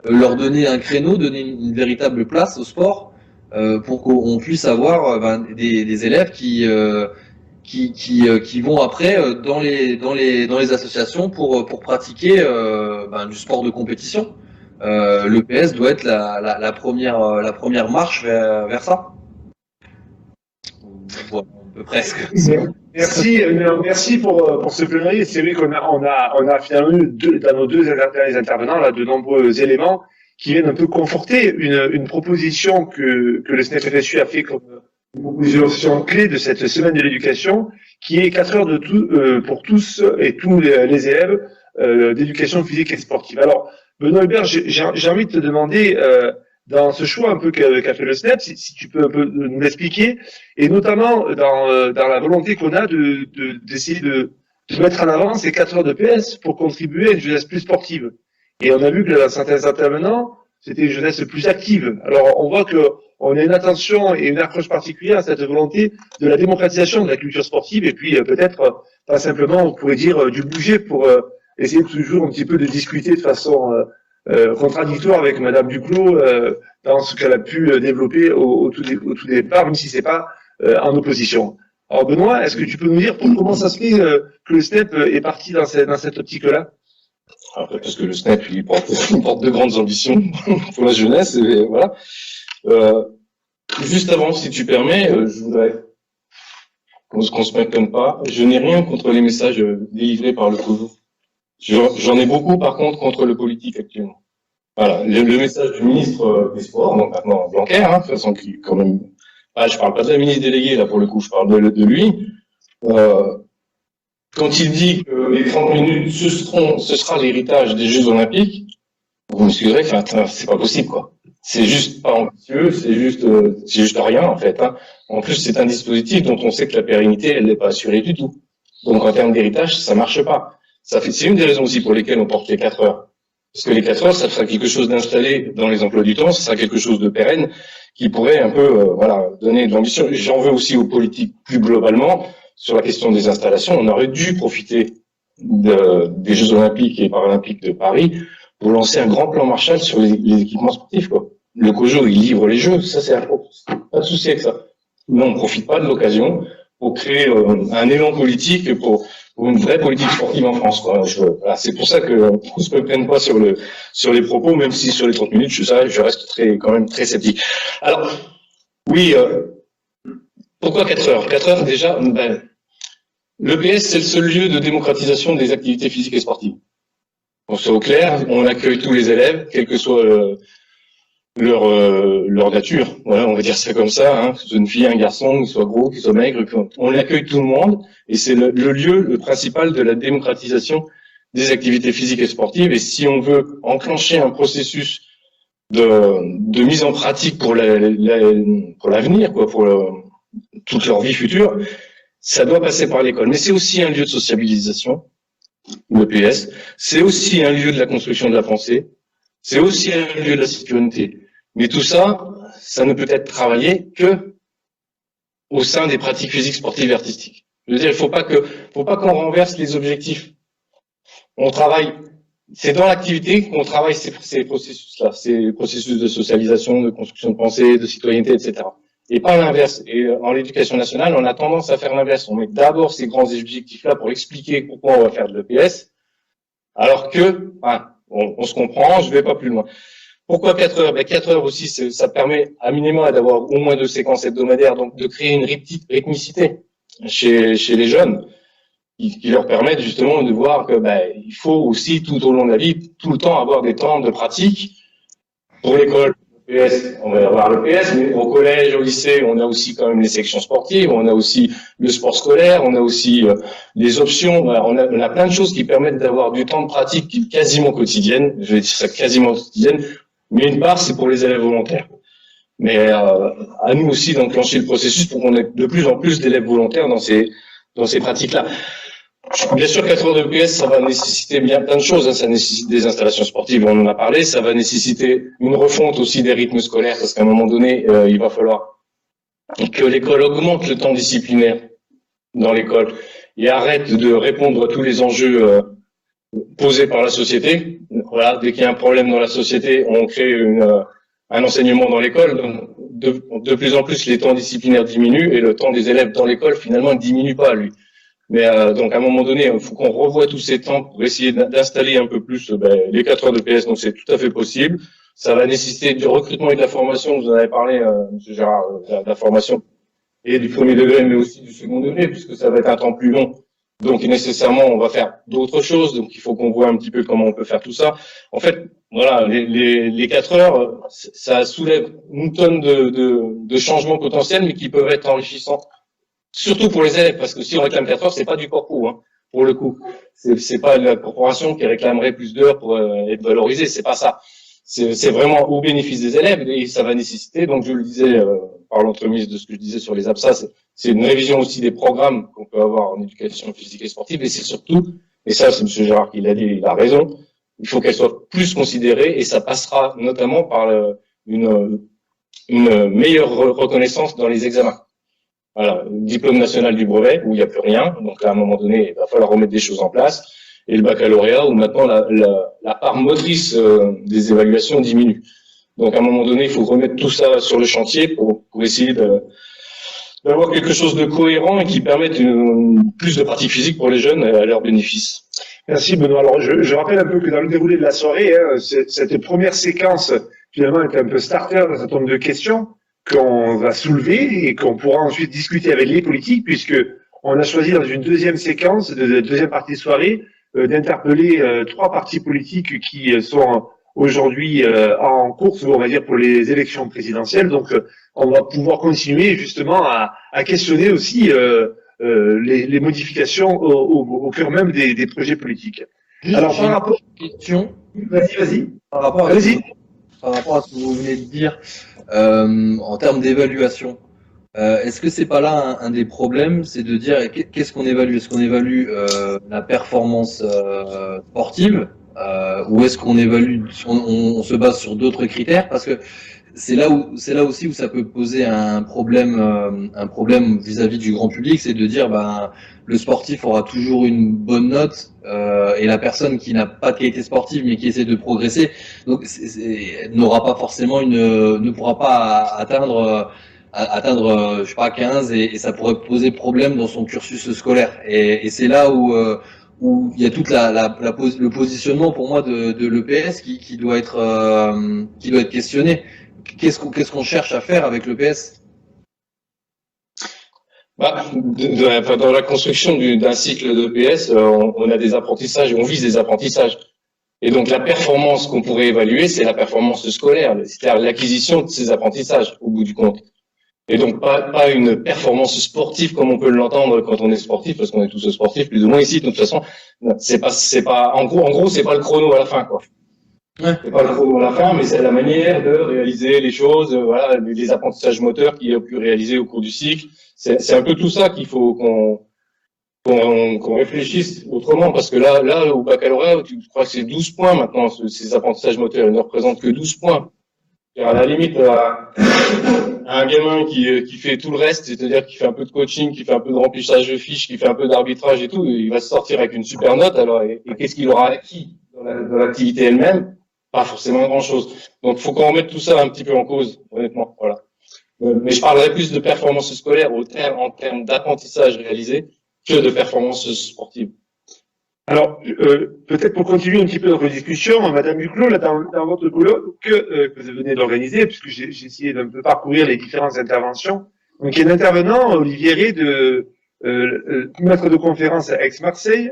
leur donner un créneau, donner une véritable place au sport pour qu'on puisse avoir des élèves qui vont après dans les associations pour pratiquer du sport de compétition. Le PS doit être la première marche vers ça. Voilà, presque. Merci pour ce plaidoyer. C'est vrai qu'on a finalement eu dans nos deux derniers intervenants là de nombreux éléments qui viennent un peu conforter une proposition que le SNEF-FSU a fait comme une proposition clé de cette semaine de l'éducation, qui est 4 heures pour tous et tous les élèves d'éducation physique et sportive. Alors, Benoît Hubert, j'ai envie de te demander, dans ce choix un peu qu'a fait le SNEP, si tu peux un peu nous l'expliquer, et notamment dans la volonté qu'on a d'essayer de mettre en avant ces 4 heures de PS pour contribuer à une jeunesse plus sportive. Et on a vu que dans certains intervenants, c'était une jeunesse plus active. Alors, on voit qu'on a une attention et une approche particulière à cette volonté de la démocratisation de la culture sportive, et puis peut-être, pas simplement, on pourrait dire, du bouger pour essayer toujours un petit peu de discuter de façon contradictoire avec Madame Duclos dans ce qu'elle a pu développer au tout départ, même si c'est pas en opposition. Alors Benoît, est-ce que tu peux nous dire comment ça se fait que le SNEP est parti dans cette optique-là? Parce que le SNEP, il porte de grandes ambitions pour la jeunesse, et voilà. Juste avant, si tu permets, je voudrais qu'on se méconne pas. Je n'ai rien contre les messages délivrés par le COJO. J'en ai beaucoup, par contre, contre le politique actuellement. Voilà, le message du ministre des Sports, donc maintenant Blanquer, de toute façon, qui quand même... je parle pas de la ministre déléguée, là, pour le coup, je parle de lui. Quand il dit que les 30 minutes, ce sera l'héritage des Jeux Olympiques, vous m'excuserez, c'est pas possible, quoi. C'est juste pas ambitieux, c'est juste rien, en fait, En plus, c'est un dispositif dont on sait que la pérennité, elle n'est pas assurée du tout. Donc, en termes d'héritage, ça marche pas. C'est une des raisons aussi pour lesquelles on porte les 4 heures. Parce que les 4 heures, ça sera quelque chose d'installé dans les emplois du temps, ça sera quelque chose de pérenne, qui pourrait un peu, donner de l'ambition. J'en veux aussi aux politiques plus globalement. Sur la question des installations, on aurait dû profiter des Jeux Olympiques et Paralympiques de Paris pour lancer un grand plan Marshall sur les équipements sportifs, quoi. Le COJO, il livre les Jeux, ça c'est pas de souci avec ça. Mais on profite pas de l'occasion pour créer un élan politique pour une vraie politique sportive en France, quoi. C'est pour ça que on se prenne pas sur les propos, même si sur les 30 minutes, je reste quand même très sceptique. Alors, oui, pourquoi 4 heures? 4 heures, déjà, l'EPS, c'est le seul lieu de démocratisation des activités physiques et sportives. Pour soit au clair, on accueille tous les élèves, quelle que soit leur nature. Voilà, on va dire ça comme ça, que ce soit une fille, un garçon, qu'il soit gros, qu'il soit maigre, on accueille tout le monde, et c'est le lieu principal de la démocratisation des activités physiques et sportives. Et si on veut enclencher un processus de mise en pratique pour l'avenir, quoi, pour toute leur vie future, ça doit passer par l'école. Mais c'est aussi un lieu de sociabilisation, l'EPS. C'est aussi un lieu de la construction de la pensée. C'est aussi un lieu de la citoyenneté. Mais tout ça, ça ne peut être travaillé que au sein des pratiques physiques, sportives et artistiques. Je veux dire, il faut pas qu'on renverse les objectifs. On travaille, c'est dans l'activité qu'on travaille ces processus-là, ces processus de socialisation, de construction de pensée, de citoyenneté, etc. Et pas l'inverse. Et en l'éducation nationale, on a tendance à faire l'inverse. On met d'abord ces grands objectifs-là pour expliquer pourquoi on va faire de l'EPS, alors que, on se comprend, je vais pas plus loin. Pourquoi 4 heures? 4 heures aussi, ça permet à minima d'avoir au moins 2 séquences hebdomadaires, donc de créer une rythmicité chez les jeunes. qui leur permettent justement de voir que il faut aussi tout au long de la vie, tout le temps avoir des temps de pratique. Pour l'école, PS, on va avoir le PS, mais au collège, au lycée, on a aussi quand même les sections sportives, on a aussi le sport scolaire, on a aussi les options, on a plein de choses qui permettent d'avoir du temps de pratique quasiment quotidienne, je vais dire ça quasiment quotidienne, mais une part c'est pour les élèves volontaires. Mais à nous aussi d'enclencher le processus pour qu'on ait de plus en plus d'élèves volontaires dans ces pratiques-là. Bien sûr, 4 heures de PS, ça va nécessiter bien plein de choses. Ça nécessite des installations sportives, on en a parlé. Ça va nécessiter une refonte aussi des rythmes scolaires, parce qu'à un moment donné, il va falloir que l'école augmente le temps disciplinaire dans l'école et arrête de répondre à tous les enjeux posés par la société. Voilà, dès qu'il y a un problème dans la société, on crée un enseignement dans l'école. Donc, de plus en plus, les temps disciplinaires diminuent et le temps des élèves dans l'école, finalement, ne diminue pas, lui. Mais donc à un moment donné, il faut qu'on revoie tous ces temps pour essayer d'installer un peu plus les 4 heures de PS. Donc c'est tout à fait possible. Ça va nécessiter du recrutement et de la formation. Vous en avez parlé, Monsieur Gérard, de la formation et du premier degré, mais aussi du second degré, puisque ça va être un temps plus long. Donc nécessairement, on va faire d'autres choses. Donc il faut qu'on voit un petit peu comment on peut faire tout ça. En fait, voilà, les 4 heures, ça soulève une tonne de changements potentiels, mais qui peuvent être enrichissants. Surtout pour les élèves, parce que si on réclame 4 heures, c'est pas du corpo, hein, pour le coup. C'est pas la corporation qui réclamerait plus d'heures pour être valorisée, c'est pas ça. C'est vraiment au bénéfice des élèves et ça va nécessiter, donc je le disais par l'entremise de ce que je disais sur les APSA, c'est une révision aussi des programmes qu'on peut avoir en éducation physique et sportive, et c'est surtout, et ça c'est M. Gérard qui l'a dit, il a raison, il faut qu'elle soit plus considérée et ça passera notamment par une meilleure reconnaissance dans les examens. Voilà, le diplôme national du brevet, où il n'y a plus rien. Donc là, à un moment donné, il va falloir remettre des choses en place. Et le baccalauréat, où maintenant la part motrice des évaluations diminue. Donc à un moment donné, il faut remettre tout ça sur le chantier pour essayer d'avoir quelque chose de cohérent et qui permette plus de pratique physique pour les jeunes à leur bénéfice. Merci Benoît. Alors je rappelle un peu que dans le déroulé de la soirée, cette première séquence finalement est un peu starter d'un certain nombre de questions qu'on va soulever et qu'on pourra ensuite discuter avec les politiques, puisque on a choisi dans une deuxième séquence, de deuxième partie de soirée, d'interpeller 3 partis politiques qui sont aujourd'hui en course, on va dire, pour les élections présidentielles. Donc on va pouvoir continuer justement à questionner aussi les modifications au cœur même des projets politiques. Alors par rapport à la question, vas-y. Par rapport à ce que vous venez de dire, en termes d'évaluation, est-ce que c'est pas là un des problèmes, c'est de dire qu'est-ce qu'on évalue? Est-ce qu'on évalue la performance sportive ou est-ce qu'on évalue, on se base sur d'autres critères? Parce que c'est là aussi où ça peut poser un problème vis-à-vis du grand public, c'est de dire le sportif aura toujours une bonne note et la personne qui n'a pas de qualité sportive mais qui essaie de progresser donc n'aura pas forcément ne pourra pas atteindre je sais pas 15 et ça pourrait poser problème dans son cursus scolaire et c'est là où il y a toute le positionnement pour moi de l'EPS qui doit être questionné. Qu'est-ce qu'on cherche à faire avec l'EPS? Dans la construction d'un cycle d'EPS, on a des apprentissages et on vise des apprentissages. Et donc la performance qu'on pourrait évaluer, c'est la performance scolaire, c'est-à-dire l'acquisition de ces apprentissages au bout du compte. Et donc pas une performance sportive comme on peut l'entendre quand on est sportif, parce qu'on est tous sportifs plus ou moins ici. De toute façon, c'est pas en gros c'est pas le chrono à la fin, quoi. Ouais. C'est pas le chrono à la fin, mais c'est la manière de réaliser les choses, voilà, les apprentissages moteurs qu'il a pu réaliser au cours du cycle. C'est un peu tout ça qu'il faut qu'on réfléchisse autrement, parce que là, au baccalauréat, je crois que c'est 12 points maintenant, ces apprentissages moteurs, ils ne représentent que 12 points. À la limite, un gamin qui fait tout le reste, c'est-à-dire qui fait un peu de coaching, qui fait un peu de remplissage de fiches, qui fait un peu d'arbitrage et tout, il va se sortir avec une super note, alors, et qu'est-ce qu'il aura acquis dans l'activité elle-même? Pas forcément grand-chose. Donc, faut qu'on remette tout ça un petit peu en cause, honnêtement, voilà. Mais je parlerai plus de performance scolaire en termes d'apprentissage réalisé que de performance sportive. Alors, peut-être pour continuer un petit peu notre discussion, Madame Duclos, là, dans votre colloque que vous venez d'organiser, puisque j'ai essayé d'un peu parcourir les différentes interventions. Donc, il y a un intervenant, Olivier Rey, maître de conférence à Aix-Marseille,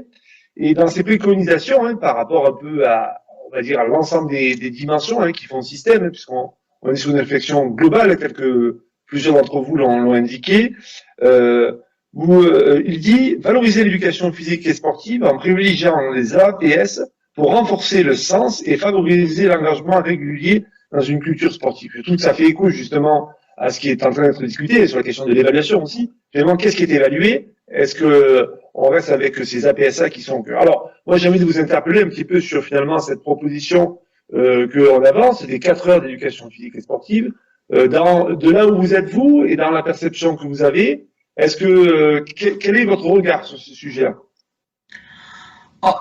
et dans ses préconisations, par rapport un peu à, on va dire, à l'ensemble des dimensions qui font le système, puisqu'on est sur une réflexion globale, telle que plusieurs d'entre vous l'ont indiqué, où il dit valoriser l'éducation physique et sportive en privilégiant les APS pour renforcer le sens et favoriser l'engagement régulier dans une culture sportive. Je trouve que ça fait écho justement à ce qui est en train d'être discuté sur la question de l'évaluation aussi. Finalement, qu'est-ce qui est évalué? Est-ce que on reste avec ces APSA qui sont... Alors, moi, j'ai envie de vous interpeller un petit peu sur finalement cette proposition qu'on avance, des 4 heures d'éducation physique et sportive. De là où vous êtes vous et dans la perception que vous avez, est-ce que quel est votre regard sur ce sujet-là?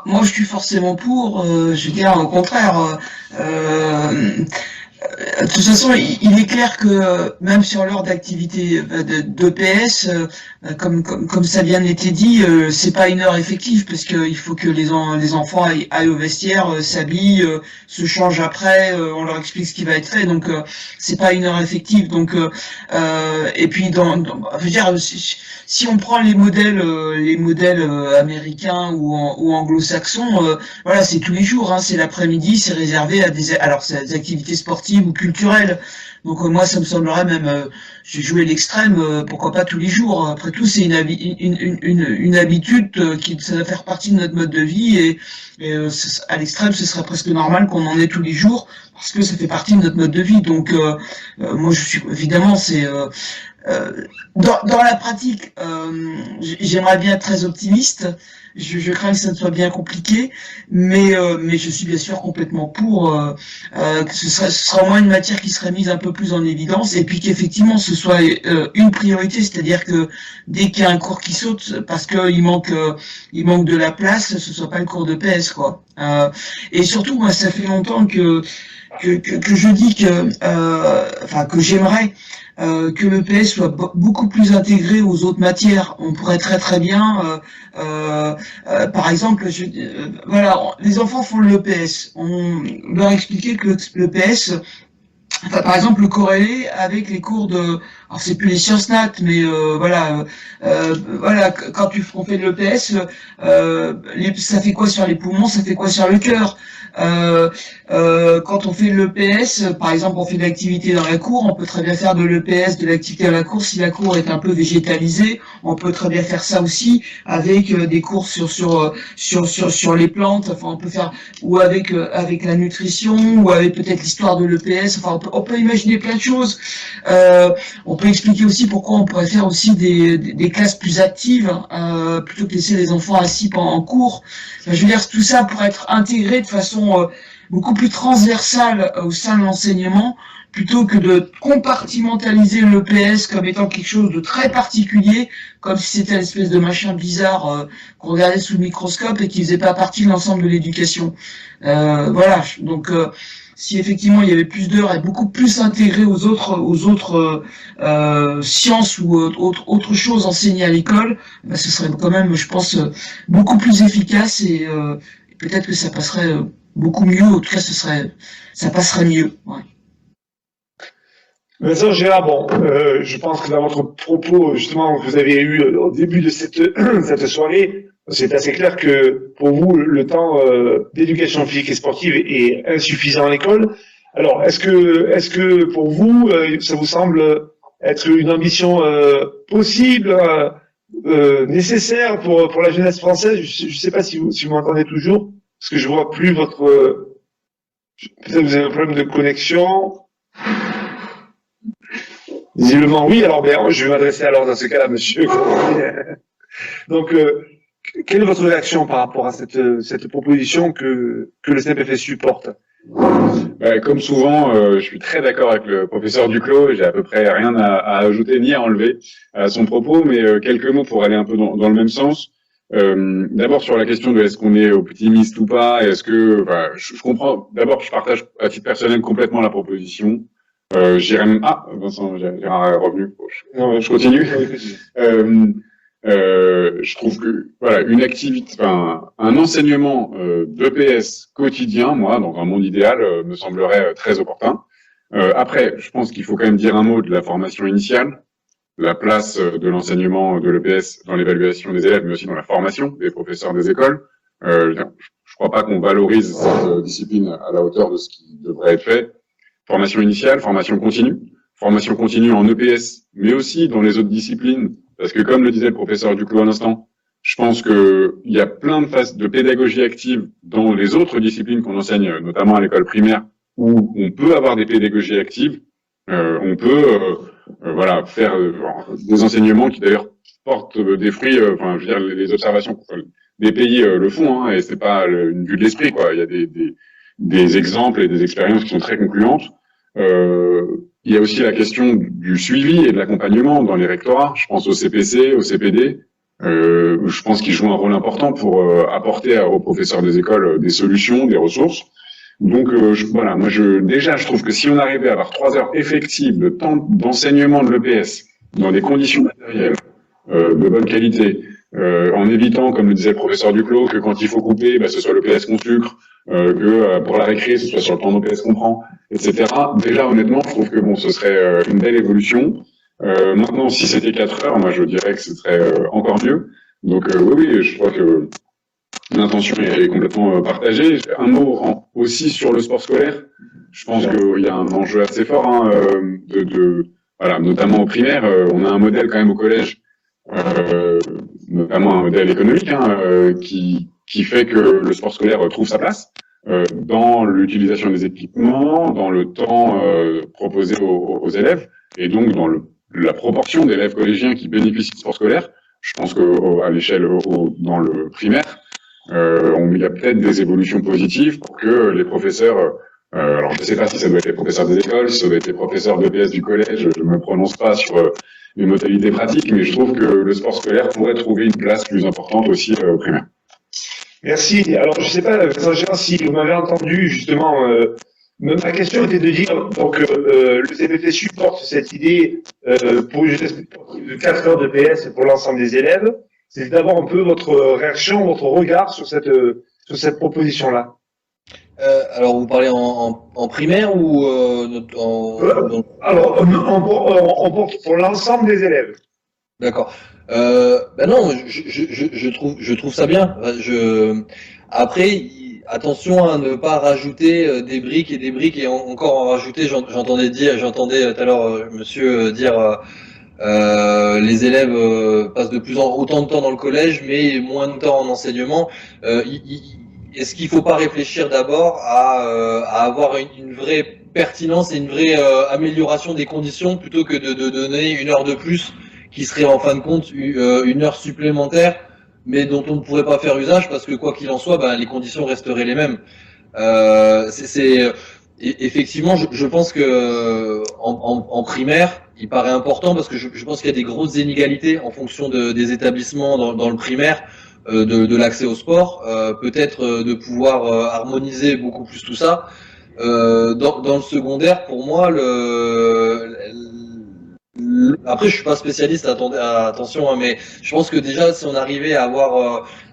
Moi, je suis forcément pour. Je veux dire, au contraire. De toute façon, il est clair que même sur l'heure d'activité d'EPS, comme ça vient d'être dit, c'est pas une heure effective parce qu'il faut que les enfants aillent au vestiaire, s'habillent, se changent après, on leur explique ce qui va être fait. Donc c'est pas une heure effective. Donc et puis je veux dire, si on prend les modèles américains ou anglo-saxons, voilà, c'est tous les jours. Hein, c'est l'après-midi, c'est réservé à des activités sportives ou culturelles. Donc moi, ça me semblerait même, j'ai joué l'extrême, pourquoi pas tous les jours. Après tout, c'est une habitude qui ça doit faire partie de notre mode de vie et à l'extrême, ce serait presque normal qu'on en ait tous les jours parce que ça fait partie de notre mode de vie. Donc moi, je suis évidemment, c'est dans la pratique, j'aimerais bien être très optimiste. Je crains que ça ne soit bien compliqué, mais je suis bien sûr complètement pour que ce sera au moins une matière qui serait mise un peu plus en évidence, et puis qu'effectivement ce soit une priorité, c'est-à-dire que dès qu'il y a un cours qui saute parce que il manque de la place, ce soit pas le cours de PS quoi. Et surtout moi ça fait longtemps que je dis que j'aimerais que le PS soit beaucoup plus intégré aux autres matières. On pourrait très bien, par exemple, voilà, les enfants font le PS. On leur expliquait que le PS, par exemple, le corréler avec les cours de, alors c'est plus les sciences nat, mais voilà, quand on fait de l'EPS, ça fait quoi sur les poumons, ça fait quoi sur le cœur. Quand on fait de l'EPS, par exemple, on fait de l'activité dans la cour, on peut très bien faire de l'EPS, de l'activité dans la cour. Si la cour est un peu végétalisée, on peut très bien faire ça aussi avec des cours sur les plantes. Enfin, on peut faire ou avec la nutrition ou avec peut-être l'histoire de l'EPS. Enfin, on peut imaginer plein de choses. On peut expliquer aussi pourquoi on pourrait faire aussi des classes plus actives plutôt que laisser les enfants assis pendant cours. Enfin, je veux dire, tout ça pourrait être intégré de façon beaucoup plus transversale au sein de l'enseignement, plutôt que de compartimentaliser l'EPS comme étant quelque chose de très particulier, comme si c'était une espèce de machin bizarre qu'on regardait sous le microscope et qui faisait pas partie de l'ensemble de l'éducation. Voilà, donc si effectivement il y avait plus d'heures et beaucoup plus intégré aux autres sciences ou autres choses enseignées à l'école, bah, ce serait quand même, je pense, beaucoup plus efficace et peut-être que ça passerait beaucoup mieux. En tout cas, ça passerait mieux. Ouais. Vincent Gérard, bon, je pense que dans votre propos, justement, que vous avez eu au début de cette soirée, c'est assez clair que pour vous, le temps d'éducation physique et sportive est insuffisant à l'école. Alors, est-ce que pour vous, ça vous semble être une ambition possible, nécessaire pour la jeunesse française? Je ne sais pas si vous m'entendez toujours, parce que je vois plus votre... Peut-être vous avez un problème de connexion. Visiblement, oui. Alors, bien, je vais m'adresser alors dans ce cas-là, monsieur. Donc, quelle est votre réaction par rapport à cette proposition que le CNPFSU porte? Comme souvent, je suis très d'accord avec le professeur Duclos. J'ai à peu près rien à ajouter ni à enlever à son propos, mais quelques mots pour aller un peu dans le même sens. D'abord sur la question de est-ce qu'on est optimiste ou pas, et est-ce que, je comprends. D'abord, je partage à titre personnel complètement la proposition. J'irais même... Ah, Vincent, j'ai un revenu. Je continue. Je trouve que voilà, une activité, un enseignement d'EPS quotidien, moi, dans un monde idéal, me semblerait très opportun. Après, je pense qu'il faut quand même dire un mot de la formation initiale. la place de l'enseignement de l'EPS dans l'évaluation des élèves, mais aussi dans la formation des professeurs des écoles. Je crois pas qu'on valorise cette discipline à la hauteur de ce qui devrait être fait. Formation initiale, formation continue en EPS, mais aussi dans les autres disciplines, parce que comme le disait le professeur Duclos à l'instant, je pense que il y a plein de phases de pédagogie active dans les autres disciplines qu'on enseigne, notamment à l'école primaire, où on peut avoir des pédagogies actives. On peut voilà, faire des enseignements qui d'ailleurs portent des fruits. Enfin, je veux dire, les observations des pays le font, hein, et c'est pas une vue de l'esprit, quoi. Il y a des exemples et des expériences qui sont très concluantes. Il y a aussi la question du suivi et de l'accompagnement dans les rectorats. Je pense au CPC, au CPD. Je pense qu'ils jouent un rôle important pour apporter aux professeurs des écoles des solutions, des ressources. Donc voilà, moi je trouve que si on arrivait à avoir 3 heures effectives de temps d'enseignement de l'EPS dans des conditions matérielles de bonne qualité, en évitant, comme le disait le professeur Duclos, que quand il faut couper, ce soit l'EPS qu'on sucre, que pour la récré, ce soit sur le temps d'EPS qu'on prend, etc. Déjà, honnêtement, je trouve que bon, ce serait une belle évolution. Maintenant, si c'était 4 heures, moi je dirais que ce serait encore mieux. Donc oui, je crois que l'intention est complètement partagée. Un mot aussi sur le sport scolaire. Je pense qu'il y a un enjeu assez fort, hein, voilà, notamment au primaire. On a un modèle quand même au collège, notamment un modèle économique, hein, qui fait que le sport scolaire trouve sa place dans l'utilisation des équipements, dans le temps proposé aux élèves, et donc dans la proportion d'élèves collégiens qui bénéficient de sport scolaire. Je pense que à l'échelle dans le primaire, il y a peut-être des évolutions positives pour que les professeurs, alors je ne sais pas si ça doit être les professeurs des écoles, si ça doit être les professeurs d'EPS du collège, je ne me prononce pas sur les modalités pratiques, mais je trouve que le sport scolaire pourrait trouver une place plus importante aussi au primaire. Merci. Alors, je ne sais pas, Vincent Gérard, si vous m'avez entendu, justement, ma question était de dire, donc, le CPT supporte cette idée pour une de 4 heures de PS pour l'ensemble des élèves. C'est d'abord un peu votre réaction, votre regard sur cette proposition-là. Alors, vous parlez en primaire ou Alors, on porte pour l'ensemble des élèves. D'accord. Non, je trouve ça bien. Après, attention à ne pas rajouter des briques et encore en rajouter. J'entendais tout à l'heure monsieur dire les élèves passent autant de temps dans le collège, mais moins de temps en enseignement. Est-ce qu'il faut pas réfléchir d'abord à avoir une vraie pertinence et une vraie amélioration des conditions plutôt que de donner 1 heure de plus, qui serait en fin de compte 1 heure supplémentaire, mais dont on ne pourrait pas faire usage parce que quoi qu'il en soit, les conditions resteraient les mêmes. Effectivement, je pense que en primaire, il paraît important parce que je pense qu'il y a des grosses inégalités en fonction des établissements dans le primaire, de l'accès au sport, peut-être de pouvoir harmoniser beaucoup plus tout ça. Dans le secondaire, pour moi, après, je suis pas spécialiste, attention, hein, mais je pense que déjà, si on arrivait à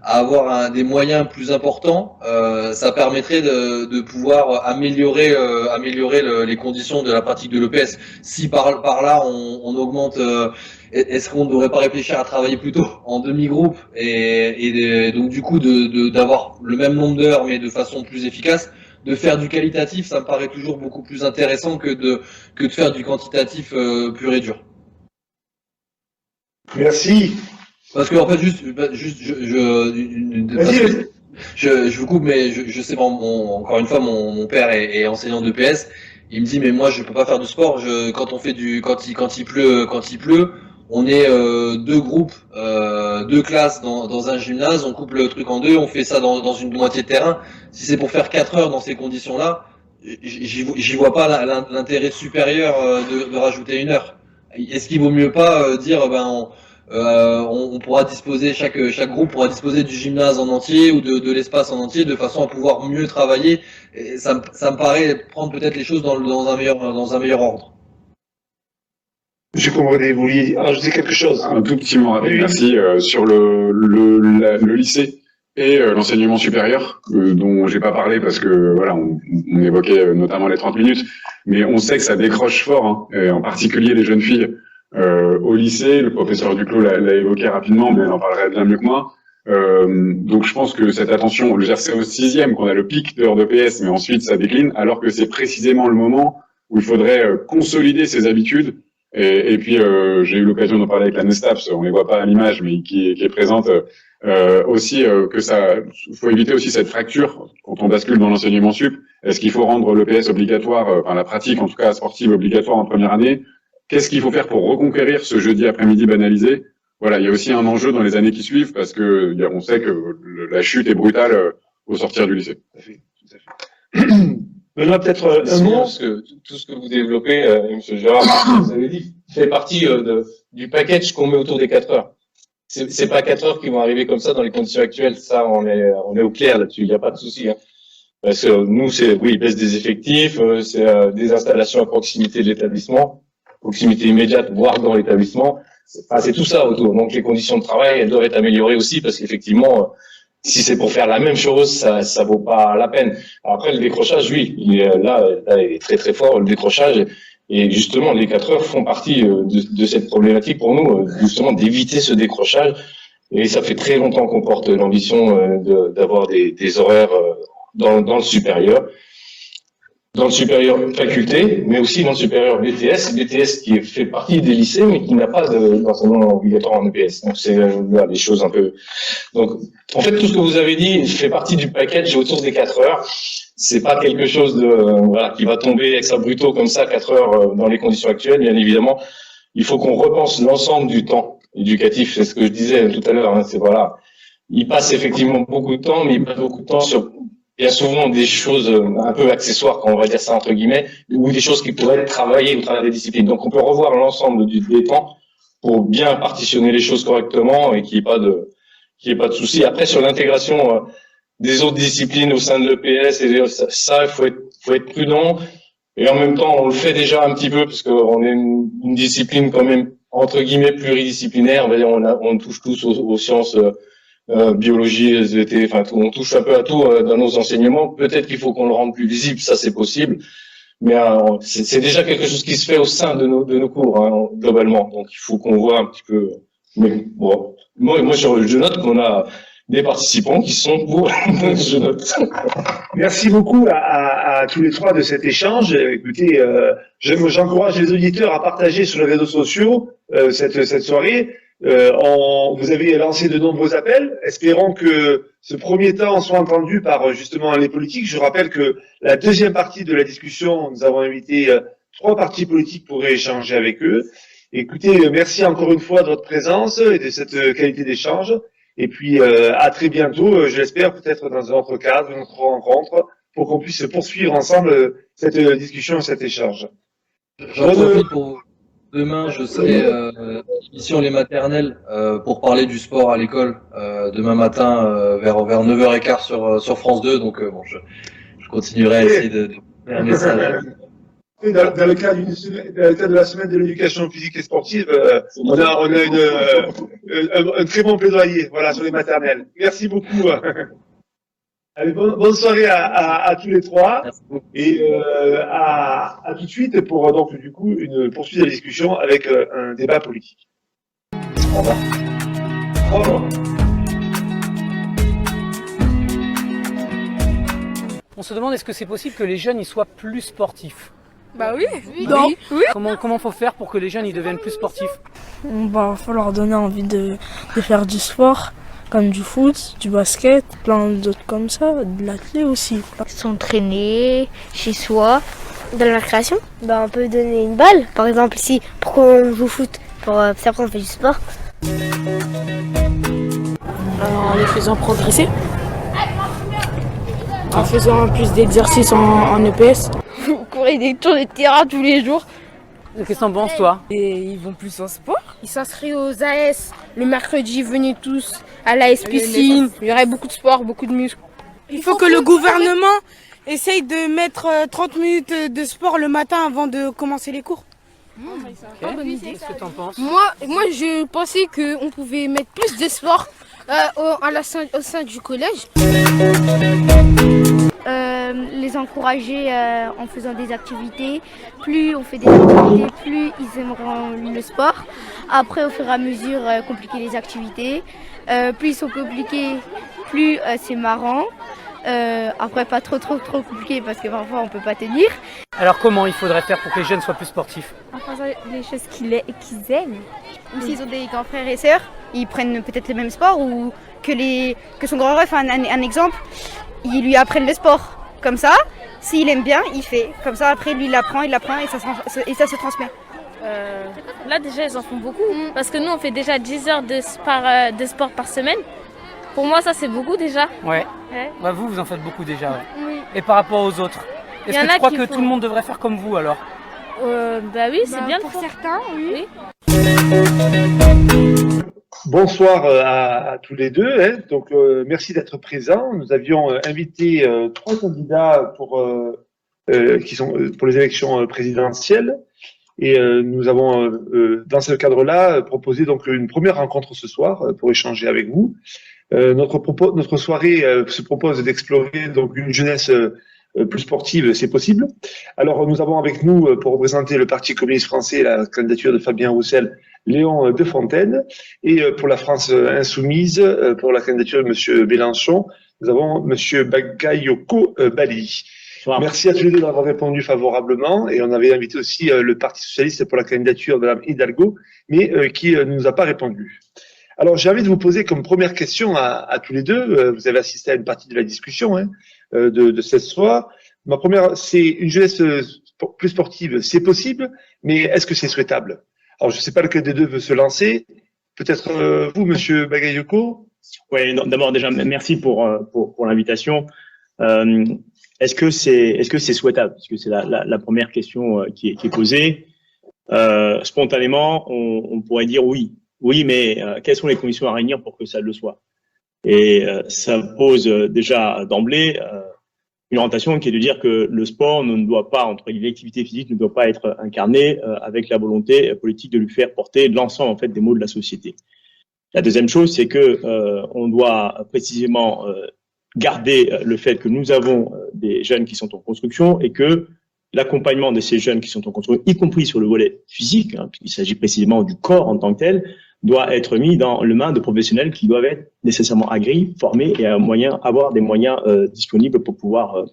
avoir des moyens plus importants, ça permettrait de pouvoir améliorer les conditions de la pratique de l'EPS. Si par là, on augmente, est-ce qu'on ne devrait pas réfléchir à travailler plutôt en demi-groupe et donc du coup d'avoir le même nombre d'heures mais de façon plus efficace? De faire du qualitatif, ça me paraît toujours beaucoup plus intéressant que de faire du quantitatif pur et dur. Merci. Parce que en fait, je vous coupe, mais je sais pas. Encore une fois, mon père est enseignant d'EPS. Il me dit, mais moi, je peux pas faire de sport. Quand il pleut, on est 2 groupes, 2 classes dans un gymnase, on coupe le truc en 2, on fait ça dans une moitié de terrain. Si c'est pour faire 4 heures dans ces conditions-là, j'y vois pas l'intérêt supérieur de rajouter 1 heure. Est-ce qu'il vaut mieux pas dire on pourra disposer, chaque groupe pourra disposer du gymnase en entier ou de l'espace en entier de façon à pouvoir mieux travailler. Et ça me paraît prendre peut-être les choses dans un meilleur ordre. Je comprenais, vous vouliez ajouter quelque chose. Un tout petit mot rapide, merci. Sur le lycée et l'enseignement supérieur, dont j'ai pas parlé parce que voilà, on évoquait notamment les 30 minutes, mais on sait que ça décroche fort, hein, et en particulier les jeunes filles. au lycée. Le professeur Duclos l'a évoqué rapidement, mais elle en parlerait bien mieux que moi. Donc je pense que cette attention, c'est au 6e qu'on a le pic d'heures de PS, mais ensuite ça décline, alors que c'est précisément le moment où il faudrait consolider ses habitudes. Et puis j'ai eu l'occasion d'en parler avec la Nestaps, on les voit pas à l'image, mais qui est présente aussi, que ça, faut éviter aussi cette fracture quand on bascule dans l'enseignement sup. Est-ce qu'il faut rendre le PS obligatoire, enfin la pratique en tout cas sportive obligatoire en première année? Qu'est-ce qu'il faut faire pour reconquérir ce jeudi après-midi banalisé? Voilà, il y a aussi un enjeu dans les années qui suivent parce que on sait que la chute est brutale au sortir du lycée. Tout à fait, tout à fait. Benoît, peut-être un mot. Parce que tout ce que vous développez, M. Gérard, vous avez dit, fait partie du package qu'on met autour des 4 heures. C'est pas 4 heures qui vont arriver comme ça dans les conditions actuelles. Ça, on est au clair là-dessus. Il n'y a pas de souci. Hein. Parce que nous, c'est baisse des effectifs, c'est des installations à proximité de l'établissement, proximité immédiate, voire dans l'établissement. C'est tout ça autour. Donc les conditions de travail, elles doivent être améliorées aussi parce qu'effectivement, si c'est pour faire la même chose, ça vaut pas la peine. Après, le décrochage, oui, il est très très fort, le décrochage. Et justement, les 4 heures font partie de cette problématique pour nous, justement, d'éviter ce décrochage. Et ça fait très longtemps qu'on porte l'ambition d'avoir des horaires dans le supérieur. Dans le supérieur faculté, mais aussi dans le supérieur BTS qui fait partie des lycées, mais qui n'a pas d'enseignement obligatoire en EPS. Donc c'est là les choses un peu. Donc en fait tout ce que vous avez dit fait partie du package autour des 4 heures. C'est pas quelque chose de qui va tomber ex abrupto comme ça 4 heures dans les conditions actuelles. Bien évidemment, il faut qu'on repense l'ensemble du temps éducatif. C'est ce que je disais tout à l'heure. Hein, c'est il passe effectivement beaucoup de temps, mais il passe beaucoup de temps sur bien souvent des choses un peu accessoires, quand on va dire ça entre guillemets, ou des choses qui pourraient être travaillées au travers des disciplines. Donc on peut revoir l'ensemble des temps pour bien partitionner les choses correctement et qu'il n'y ait pas de souci. Après sur l'intégration des autres disciplines au sein de l'EPS, et ça il faut être prudent. Et en même temps on le fait déjà un petit peu parce qu'on est une discipline quand même entre guillemets pluridisciplinaire. On touche tous aux sciences. Biologie, SVT, enfin on touche un peu à tout dans nos enseignements. Peut-être qu'il faut qu'on le rende plus visible, ça c'est possible, mais c'est déjà quelque chose qui se fait au sein de nos cours hein, globalement. Donc il faut qu'on voit un petit peu. Mais bon, moi je note qu'on a des participants qui sont pour. Je note. Merci beaucoup à tous les trois de cet échange. Écoutez, j'encourage les auditeurs à partager sur les réseaux sociaux cette soirée. Vous avez lancé de nombreux appels. Espérons que ce premier temps soit entendu par justement les politiques. Je rappelle que la deuxième partie de la discussion, nous avons invité 3 partis politiques pour échanger avec eux. Écoutez, merci encore une fois de votre présence et de cette qualité d'échange. Et puis à très bientôt, je l'espère, peut-être dans un autre cadre, une autre rencontre, pour qu'on puisse poursuivre ensemble cette discussion et cet échange. J'en profite pour demain, je serai ici en les maternelles pour parler du sport à l'école demain matin vers 9h15 sur France 2. Donc bon, je continuerai à essayer de faire un message. Dans le cadre de la semaine de l'éducation physique et sportive, on a un très bon plaidoyer, voilà, sur les maternelles. Merci beaucoup. Allez, bonne soirée à tous les 3 et à tout de suite pour donc du coup une poursuite de la discussion avec un débat politique. Au revoir. Au revoir. On se demande est-ce que c'est possible que les jeunes ils soient plus sportifs? Bah oui. Non. Oui. Comment faut faire pour que les jeunes ils deviennent plus sportifs? Bah faut leur donner envie de faire du sport, comme du foot, du basket, plein d'autres comme ça, de l'athlé aussi. S'entraîner chez soi, dans la création. Bah on peut donner une balle, par exemple ici, pour qu'on joue au foot, pour après on fait du sport. En les faisant progresser, en faisant plus d'exercices en EPS. Vous courez des tours de terrain tous les jours. Qu'est-ce que t'en penses toi? Et ils vont plus en sport. Ils s'inscrivent aux AS. Le mercredi, venez tous à l'AS piscine. Il y aurait beaucoup de sport, beaucoup de muscles. Il faut que le gouvernement essaye de mettre 30 minutes de sport le matin avant de commencer les cours. Qu'est-ce que t'en penses? Moi, je pensais qu'on pouvait mettre plus de sport au sein du collège. les encourager en faisant des activités. Plus on fait des activités, plus ils aimeront le sport. Après, au fur et à mesure, compliquer les activités. Plus ils sont compliqués, plus c'est marrant. Après, pas trop compliqué parce que parfois on peut pas tenir. Alors comment il faudrait faire pour que les jeunes soient plus sportifs? En faisant les choses qu'ils aiment. Ou s'ils ont des grands frères et sœurs, ils prennent peut-être le même sport ou que son grand frère, un exemple, ils lui apprennent le sport. Comme ça, s'il aime bien, il fait. Comme ça, après, lui, il apprend et ça se transmet. Là, déjà, ils en font beaucoup. Parce que nous, on fait déjà 10 heures de sport par semaine. Pour moi, ça, c'est beaucoup déjà. Ouais. Bah, vous en faites beaucoup déjà. Ouais. Oui. Et par rapport aux autres, est-ce que tu crois que tout le monde devrait faire comme vous alors? Bah oui, c'est bien pour certains, oui. Bonsoir à tous les deux. Donc, merci d'être présents. Nous avions invité 3 candidats qui sont pour les élections présidentielles. Et nous avons, dans ce cadre-là, proposé donc une première rencontre ce soir pour échanger avec vous. Notre soirée se propose d'explorer donc une jeunesse plus sportive, c'est possible. Alors, nous avons avec nous, pour représenter le Parti communiste français, la candidature de Fabien Roussel, Léon Defontaine, et pour la France insoumise, pour la candidature de Monsieur Mélenchon, nous avons Monsieur Bagayoko Bali. Merci à tous les deux d'avoir répondu favorablement, et on avait invité aussi le Parti socialiste pour la candidature de Mme Hidalgo, mais qui ne nous a pas répondu. Alors, j'ai envie de vous poser comme première question à tous les deux. Vous avez assisté à une partie de la discussion de cette soirée. Ma première, c'est une jeunesse plus sportive, c'est possible, mais est-ce que c'est souhaitable? Alors, je ne sais pas lequel des deux veut se lancer. Peut-être vous, Monsieur Bagayoko. Oui, d'abord déjà merci pour l'invitation. Est-ce que c'est souhaitable? Parce que c'est la première question qui est posée. Spontanément, on pourrait dire oui. Oui, mais quelles sont les conditions à réunir pour que ça le soit? Et ça pose déjà d'emblée une orientation qui est de dire que le sport ne doit pas, entre l'activité physique ne doit pas être incarnée avec la volonté politique de lui faire porter l'ensemble en fait des maux de la société. La deuxième chose, c'est que on doit précisément garder le fait que nous avons des jeunes qui sont en construction et que l'accompagnement de ces jeunes qui sont en construction, y compris sur le volet physique, puisqu'il s'agit précisément du corps en tant que tel, doit être mis dans les mains de professionnels qui doivent être nécessairement agréés, formés et avoir des moyens disponibles pour pouvoir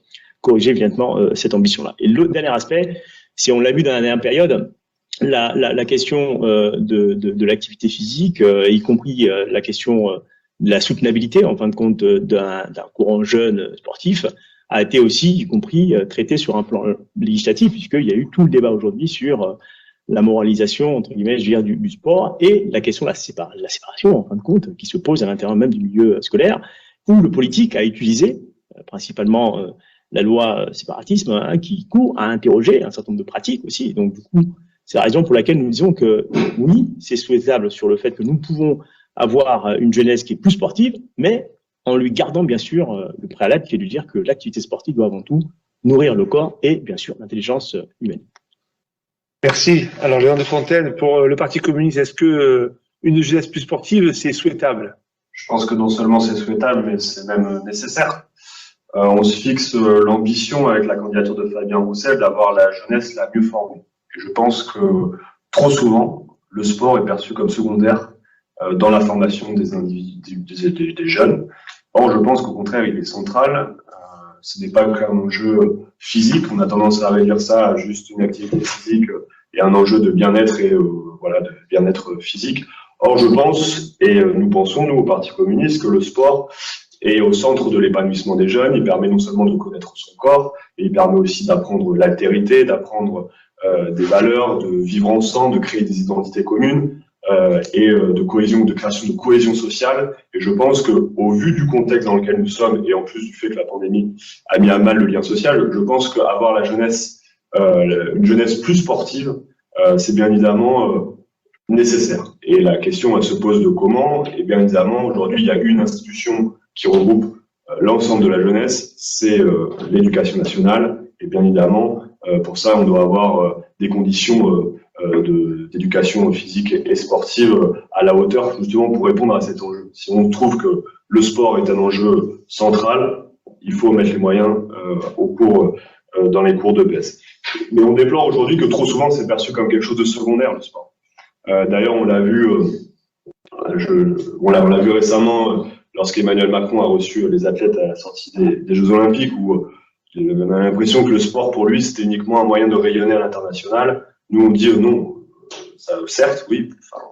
corriger évidemment cette ambition-là. Et le dernier aspect, si on l'a vu dans la dernière période, la question de l'activité physique, y compris la question de la soutenabilité, en fin de compte, d'un courant jeune sportif, a été aussi, y compris, traité sur un plan législatif, puisqu'il y a eu tout le débat aujourd'hui sur la moralisation, entre guillemets, je veux dire, du sport, et la question de la séparation, en fin de compte, qui se pose à l'intérieur même du milieu scolaire, où le politique a utilisé, principalement, la loi séparatisme, qui court à interroger un certain nombre de pratiques aussi. Donc, du coup, c'est la raison pour laquelle nous disons que, oui, c'est souhaitable sur le fait que nous pouvons avoir une jeunesse qui est plus sportive, mais en lui gardant, bien sûr, le préalable qui est de dire que l'activité sportive doit avant tout nourrir le corps et, bien sûr, l'intelligence humaine. Merci. Alors, Léon Defontaine, pour le Parti communiste, est-ce que une jeunesse plus sportive, c'est souhaitable? Je pense que non seulement c'est souhaitable, mais c'est même nécessaire. On se fixe l'ambition avec la candidature de Fabien Roussel d'avoir la jeunesse la mieux formée. Et je pense que trop souvent, le sport est perçu comme secondaire dans la formation des individus, des jeunes. Or, je pense qu'au contraire, il est central. Ce n'est pas qu'un enjeu physique. On a tendance à réduire ça à juste une activité physique et un enjeu de bien-être et voilà, de bien-être physique. Or, je pense, et nous pensons, nous, au Parti communiste, que le sport est au centre de l'épanouissement des jeunes. Il permet non seulement de connaître son corps, mais il permet aussi d'apprendre l'altérité, d'apprendre des valeurs, de vivre ensemble, de créer des identités communes. Et de création de cohésion sociale. Et je pense que, au vu du contexte dans lequel nous sommes, et en plus du fait que la pandémie a mis à mal le lien social, je pense qu'avoir la jeunesse, une jeunesse plus sportive, c'est bien évidemment nécessaire. Et la question, elle se pose de comment. Et bien évidemment, aujourd'hui, il y a une institution qui regroupe l'ensemble de la jeunesse, c'est l'éducation nationale. Et bien évidemment, pour ça, on doit avoir des conditions d'éducation physique et sportive à la hauteur, justement, pour répondre à cet enjeu. Si on trouve que le sport est un enjeu central, il faut mettre les moyens dans les cours d'EPS. Mais on déplore aujourd'hui que trop souvent c'est perçu comme quelque chose de secondaire, le sport. D'ailleurs, on l'a vu, on l'a vu récemment lorsqu'Emmanuel Macron a reçu les athlètes à la sortie des Jeux Olympiques, où on a l'impression que le sport pour lui c'était uniquement un moyen de rayonner à l'international. Nous on dit non, ça, certes, oui, enfin,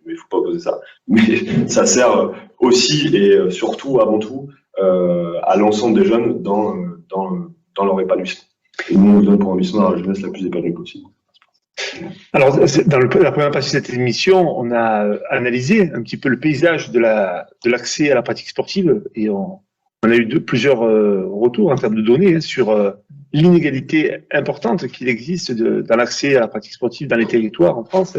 il faut pas opposer ça, mais ça sert aussi et surtout, avant tout, à l'ensemble des jeunes dans leur épanouissement. Et nous, on donne pour ambition à la jeunesse la plus épanouie possible. Alors, dans la première partie de cette émission, on a analysé un petit peu le paysage de l'accès à la pratique sportive et on a eu plusieurs retours en termes de données sur l'inégalité importante qu'il existe dans l'accès à la pratique sportive dans les territoires en France,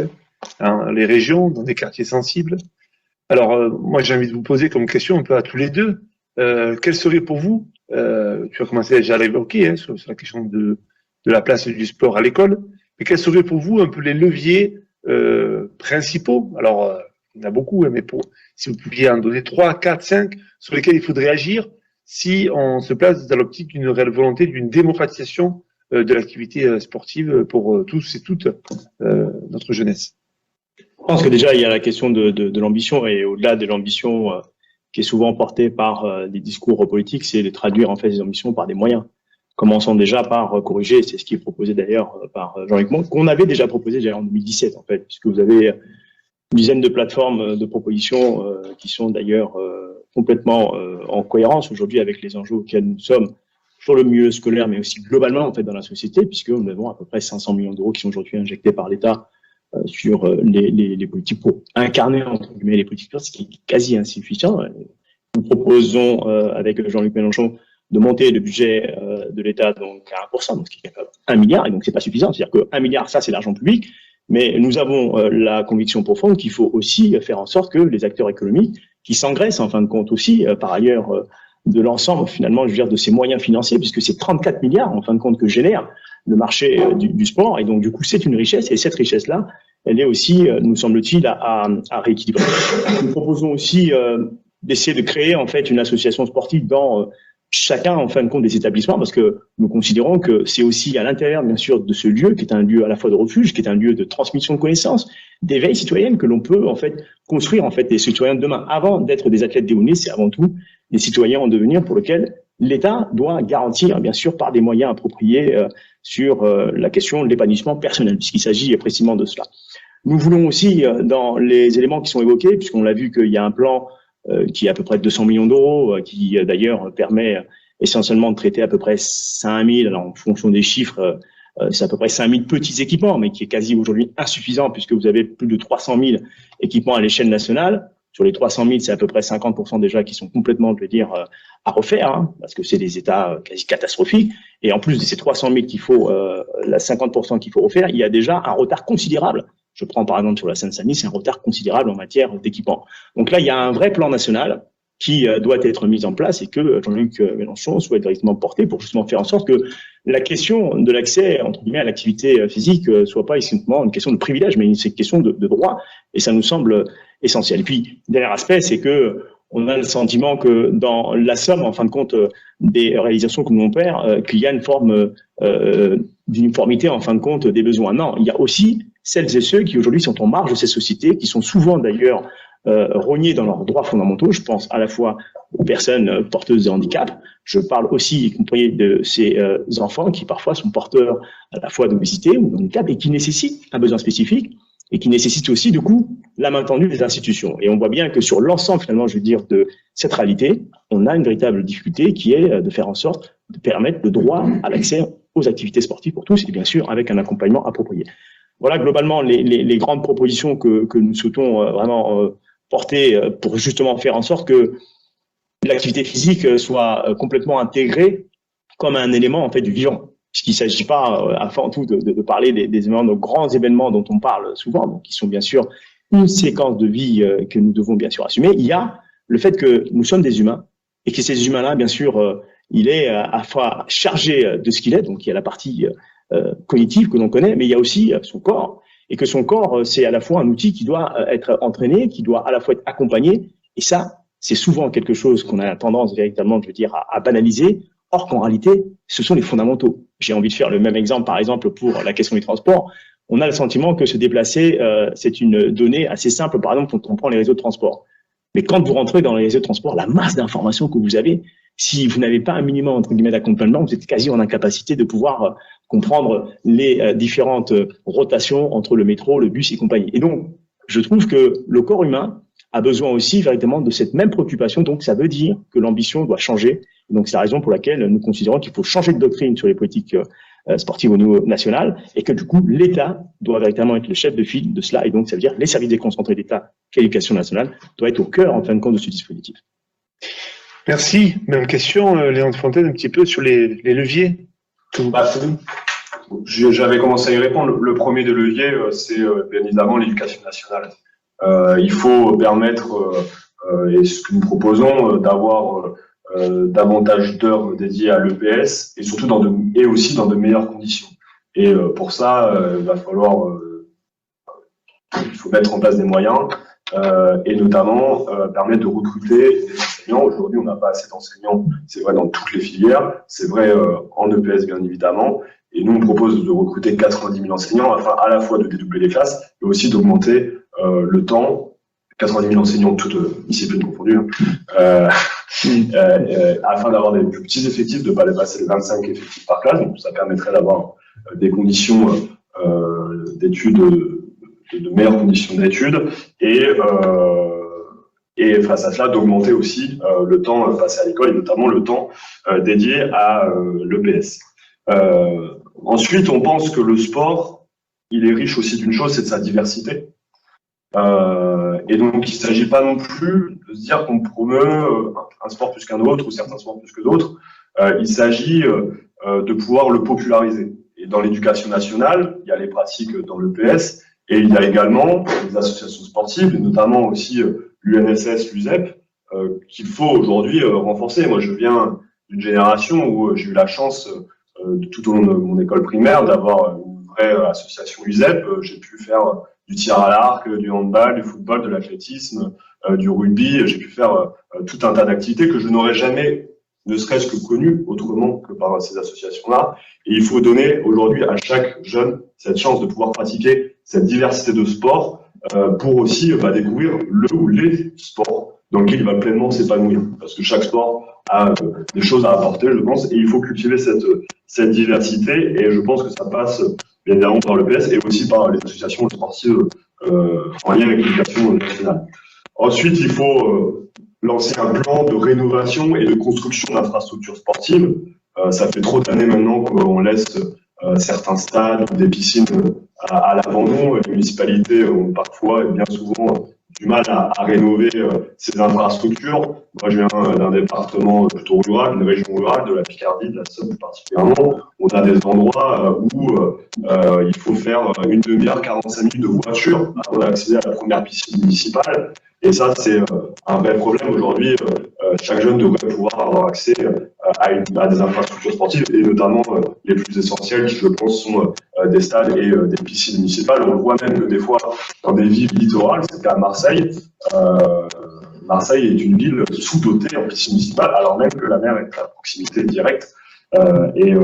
dans les régions, dans des quartiers sensibles. Alors, moi, j'ai envie de vous poser comme question un peu à tous les deux, quelle serait pour vous, tu as commencé déjà à l'évoquer, sur la question de la place du sport à l'école, mais quels seraient pour vous un peu les leviers principaux? Alors, il y en a beaucoup, mais si vous pouviez en donner 3, 4, 5, sur lesquels il faudrait agir si on se place dans l'optique d'une réelle volonté d'une démocratisation de l'activité sportive pour tous et toutes notre jeunesse. Je pense que déjà, il y a la question de l'ambition, et au-delà de l'ambition qui est souvent portée par des discours politiques, c'est de traduire en fait ces ambitions par des moyens. Commençons déjà par corriger, c'est ce qui est proposé d'ailleurs par Jean-Luc Monod, qu'on avait déjà proposé déjà en 2017 en fait, puisque vous avez une dizaine de plateformes de propositions qui sont d'ailleurs complètement en cohérence aujourd'hui avec les enjeux auxquels nous sommes sur le milieu scolaire, mais aussi globalement en fait dans la société, puisque nous avons à peu près 500 millions d'euros qui sont aujourd'hui injectés par l'État sur les politiques pour incarner entre guillemets les politiques, ce qui est quasi insuffisant. Nous proposons avec Jean-Luc Mélenchon de monter le budget de l'État donc à 1%, donc ce qui est 1 milliard, et donc c'est pas suffisant. C'est-à-dire que 1 milliard, ça c'est l'argent public, mais nous avons la conviction profonde qu'il faut aussi faire en sorte que les acteurs économiques qui s'engraissent en fin de compte aussi, par ailleurs, de l'ensemble finalement, je veux dire, de ces moyens financiers, puisque c'est 34 milliards en fin de compte que génère le marché du sport, et donc du coup c'est une richesse, et cette richesse-là, elle est aussi, nous semble-t-il, à rééquilibrer. Nous proposons aussi d'essayer de créer en fait une association sportive dans chacun en fin de compte des établissements, parce que nous considérons que c'est aussi à l'intérieur bien sûr de ce lieu, qui est un lieu à la fois de refuge, qui est un lieu de transmission de connaissances, d'éveil citoyenne, que l'on peut en fait construire en fait des citoyens de demain. Avant d'être des athlètes déownés, c'est avant tout des citoyens en devenir pour lesquels l'État doit garantir bien sûr par des moyens appropriés sur la question de l'épanouissement personnel, puisqu'il s'agit précisément de cela. Nous voulons aussi dans les éléments qui sont évoqués, puisqu'on l'a vu qu'il y a un plan qui est à peu près de 200 millions d'euros, qui d'ailleurs permet essentiellement de traiter à peu près 5000, alors en fonction des chiffres, c'est à peu près 5000 petits équipements, mais qui est quasi aujourd'hui insuffisant puisque vous avez plus de 300 000 équipements à l'échelle nationale. Sur les 300 000, c'est à peu près 50% déjà qui sont complètement, je vais dire, à refaire, hein, parce que c'est des états quasi catastrophiques. Et en plus de ces 300 000 qu'il faut, la 50% qu'il faut refaire, il y a déjà un retard considérable. Je prends par exemple sur la Seine-Saint-Denis, c'est un retard considérable en matière d'équipement. Donc là, il y a un vrai plan national qui doit être mis en place et que Jean-Luc Mélenchon souhaite directement porter pour justement faire en sorte que la question de l'accès entre guillemets à l'activité physique soit pas simplement une question de privilège, mais une question de droit. Et ça nous semble essentiel. Et puis, dernier aspect, c'est que on a le sentiment que dans la somme, en fin de compte, des réalisations que nous on perd, qu'il y a une forme d'uniformité en fin de compte des besoins. Non, il y a aussi celles et ceux qui aujourd'hui sont en marge de ces sociétés, qui sont souvent d'ailleurs rognés dans leurs droits fondamentaux. Je pense à la fois aux personnes porteuses de handicap. Je parle aussi, y compris de ces enfants qui parfois sont porteurs à la fois d'obésité ou de handicap et qui nécessitent un besoin spécifique et qui nécessitent aussi, du coup, la main tendue des institutions. Et on voit bien que sur l'ensemble, finalement, je veux dire, de cette réalité, on a une véritable difficulté qui est de faire en sorte de permettre le droit à l'accès aux activités sportives pour tous et bien sûr avec un accompagnement approprié. Voilà globalement les grandes propositions que nous souhaitons vraiment porter pour justement faire en sorte que l'activité physique soit complètement intégrée comme un élément en fait du vivant. Puisqu'il ne s'agit pas avant tout de parler des événements, de grands événements dont on parle souvent, donc qui sont bien sûr une séquence de vie que nous devons bien sûr assumer. Il y a le fait que nous sommes des humains et que ces humains-là, bien sûr, il est à la fois chargé de ce qu'il est, donc il y a la partie cognitive que l'on connaît, mais il y a aussi son corps, et que son corps, c'est à la fois un outil qui doit être entraîné, qui doit à la fois être accompagné, et ça, c'est souvent quelque chose qu'on a tendance véritablement, je veux dire, à banaliser, or qu'en réalité, ce sont les fondamentaux. J'ai envie de faire le même exemple, par exemple, pour la question du transport. On a le sentiment que se déplacer, c'est une donnée assez simple, par exemple, quand on prend les réseaux de transport. Mais quand vous rentrez dans les réseaux de transport, la masse d'informations que vous avez, si vous n'avez pas un minimum, entre guillemets, d'accompagnement, vous êtes quasi en incapacité de pouvoir comprendre les différentes rotations entre le métro, le bus et compagnie. Et donc, je trouve que le corps humain a besoin aussi véritablement de cette même préoccupation. Donc, ça veut dire que l'ambition doit changer. Et donc, c'est la raison pour laquelle nous considérons qu'il faut changer de doctrine sur les politiques sportives au niveau national et que du coup, l'État doit véritablement être le chef de file de cela. Et donc, ça veut dire les services déconcentrés d'État et l'éducation nationale doivent être au cœur, en fin de compte, de ce dispositif. Merci. Même question, Léon de Fontaine, un petit peu sur les leviers. J'avais commencé à y répondre. Le premier des leviers, c'est bien évidemment l'éducation nationale. Il faut permettre, et ce que nous proposons, d'avoir davantage d'heures dédiées à l'EPS et surtout et aussi dans de meilleures conditions. Et pour ça, il va falloir, il faut mettre en place des moyens et notamment permettre de recruter des enseignants. Aujourd'hui, on n'a pas assez d'enseignants. C'est vrai dans toutes les filières, c'est vrai en EPS bien évidemment. Et nous, on propose de recruter 90 000 enseignants afin à la fois de dédoubler les classes, mais aussi d'augmenter le temps, 90 000 enseignants, toutes disciplines confondues, afin d'avoir des plus petits effectifs, de ne pas dépasser les 25 effectifs par classe. Donc, ça permettrait d'avoir des conditions d'études, de meilleures conditions d'études, et face à cela, d'augmenter aussi le temps passé à l'école, et notamment le temps dédié à l'EPS. Ensuite, on pense que le sport, il est riche aussi d'une chose, c'est de sa diversité. Et donc, il ne s'agit pas non plus de se dire qu'on promeut un sport plus qu'un autre ou certains sports plus que d'autres. Il s'agit de pouvoir le populariser. Et dans l'éducation nationale, il y a les pratiques dans l'EPS et il y a également les associations sportives, et notamment aussi l'UNSS, l'USEP, qu'il faut aujourd'hui renforcer. Moi, je viens d'une génération où j'ai eu la chance tout au long de mon école primaire d'avoir une vraie association USEP. J'ai pu faire du tir à l'arc, du handball, du football, de l'athlétisme, du rugby. J'ai pu faire tout un tas d'activités que je n'aurais jamais, ne serait-ce que connues autrement que par ces associations-là. Et il faut donner aujourd'hui à chaque jeune cette chance de pouvoir pratiquer cette diversité de sports pour aussi découvrir le ou les sports dans lesquels il va pleinement s'épanouir. Parce que chaque sport a des choses à apporter, je pense, et il faut cultiver cette diversité. Et je pense que ça passe bien évidemment par l'EPS et aussi par les associations sportives en lien avec l'éducation nationale. Ensuite, il faut lancer un plan de rénovation et de construction d'infrastructures sportives. Ça fait trop d'années maintenant qu'on laisse certains stades ou des piscines à l'abandon. Les municipalités ont parfois et bien souvent du mal à rénover ces infrastructures. Moi, je viens d'un département plutôt rural, d'une région rurale, de la Picardie, de la Somme plus particulièrement. On a des endroits où il faut faire une demi-heure, 45 minutes de voiture avant d'accéder à la première piscine municipale. Et ça, c'est un vrai problème aujourd'hui. Chaque jeune devrait pouvoir avoir accès à des infrastructures sportives, et notamment les plus essentielles qui, je pense, sont des stades et des piscines municipales. On le voit même que des fois, dans des villes littorales, c'est le cas à Marseille. Marseille est une ville sous-dotée en piscine municipale, alors même que la mer est à proximité directe. Et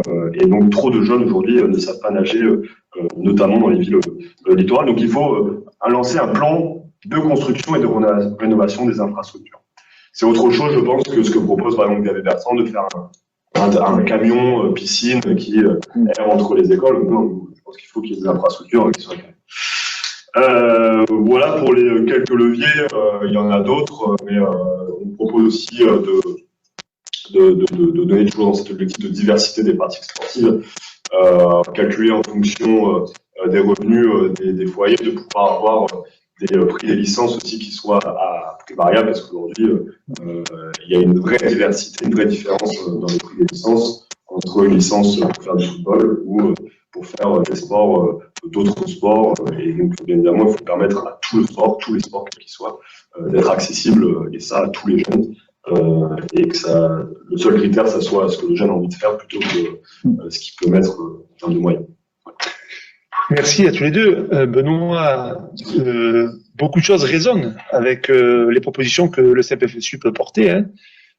donc, trop de jeunes aujourd'hui ne savent pas nager, notamment dans les villes littorales. Donc, il faut lancer un plan de construction et de rénovation des infrastructures. C'est autre chose, je pense, que ce que propose par exemple Gabriel Bertrand, de faire un camion piscine qui erre entre les écoles. Non, je pense qu'il faut qu'il y ait des infrastructures qui soient voilà pour les quelques leviers. Il y en a d'autres, mais on propose aussi de donner toujours dans cet objectif de diversité des pratiques sportives, calculer en fonction des revenus des foyers, de pouvoir avoir des prix des licences aussi qui soient à prix variable, parce qu'aujourd'hui, il y a une vraie diversité, une vraie différence dans les prix des licences entre une licence pour faire du football ou pour faire des sports, d'autres sports. Et donc, bien évidemment, il faut permettre à tout le sport, tous les sports quels qu'ils soient, d'être accessibles, et ça à tous les jeunes. Et que le seul critère, ça soit ce que le jeune a envie de faire plutôt que ce qu'il peut mettre en termes de moyens. Merci à tous les deux. Benoît, beaucoup de choses résonnent avec les propositions que le CEP-FSU peut porter. Hein.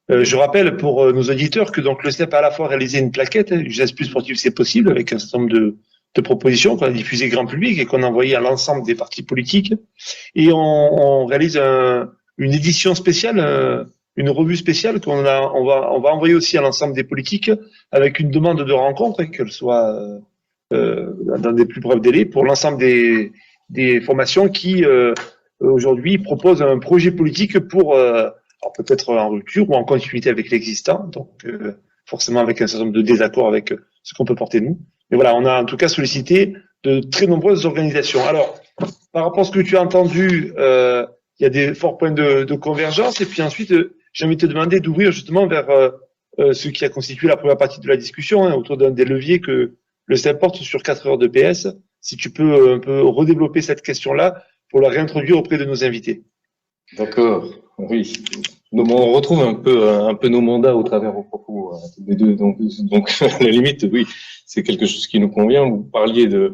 Je rappelle pour nos auditeurs que donc le CEP a à la fois réalisé une plaquette, hein, jeunesse plus sportive c'est possible, avec un certain nombre de propositions qu'on a diffusées grand public et qu'on a envoyées à l'ensemble des partis politiques. Et on réalise une édition spéciale, une revue spéciale on va envoyer aussi à l'ensemble des politiques avec une demande de rencontre, qu'elle soit dans des plus brefs délais pour l'ensemble des formations qui aujourd'hui proposent un projet politique pour alors peut-être en rupture ou en continuité avec l'existant, donc forcément avec un certain nombre de désaccords avec ce qu'on peut porter nous. Mais voilà, on a en tout cas sollicité de très nombreuses organisations. Alors, par rapport à ce que tu as entendu, il y a des forts points de convergence. Et puis ensuite, j'ai envie de te demander d'ouvrir justement vers ce qui a constitué la première partie de la discussion, hein, autour d'un des leviers que le CEP porte sur 4 heures de PS. Si tu peux un peu redévelopper cette question-là pour la réintroduire auprès de nos invités. D'accord, oui. Donc, on retrouve un peu nos mandats au travers vos propos des deux. Donc, à la limite, oui, c'est quelque chose qui nous convient. Vous parliez de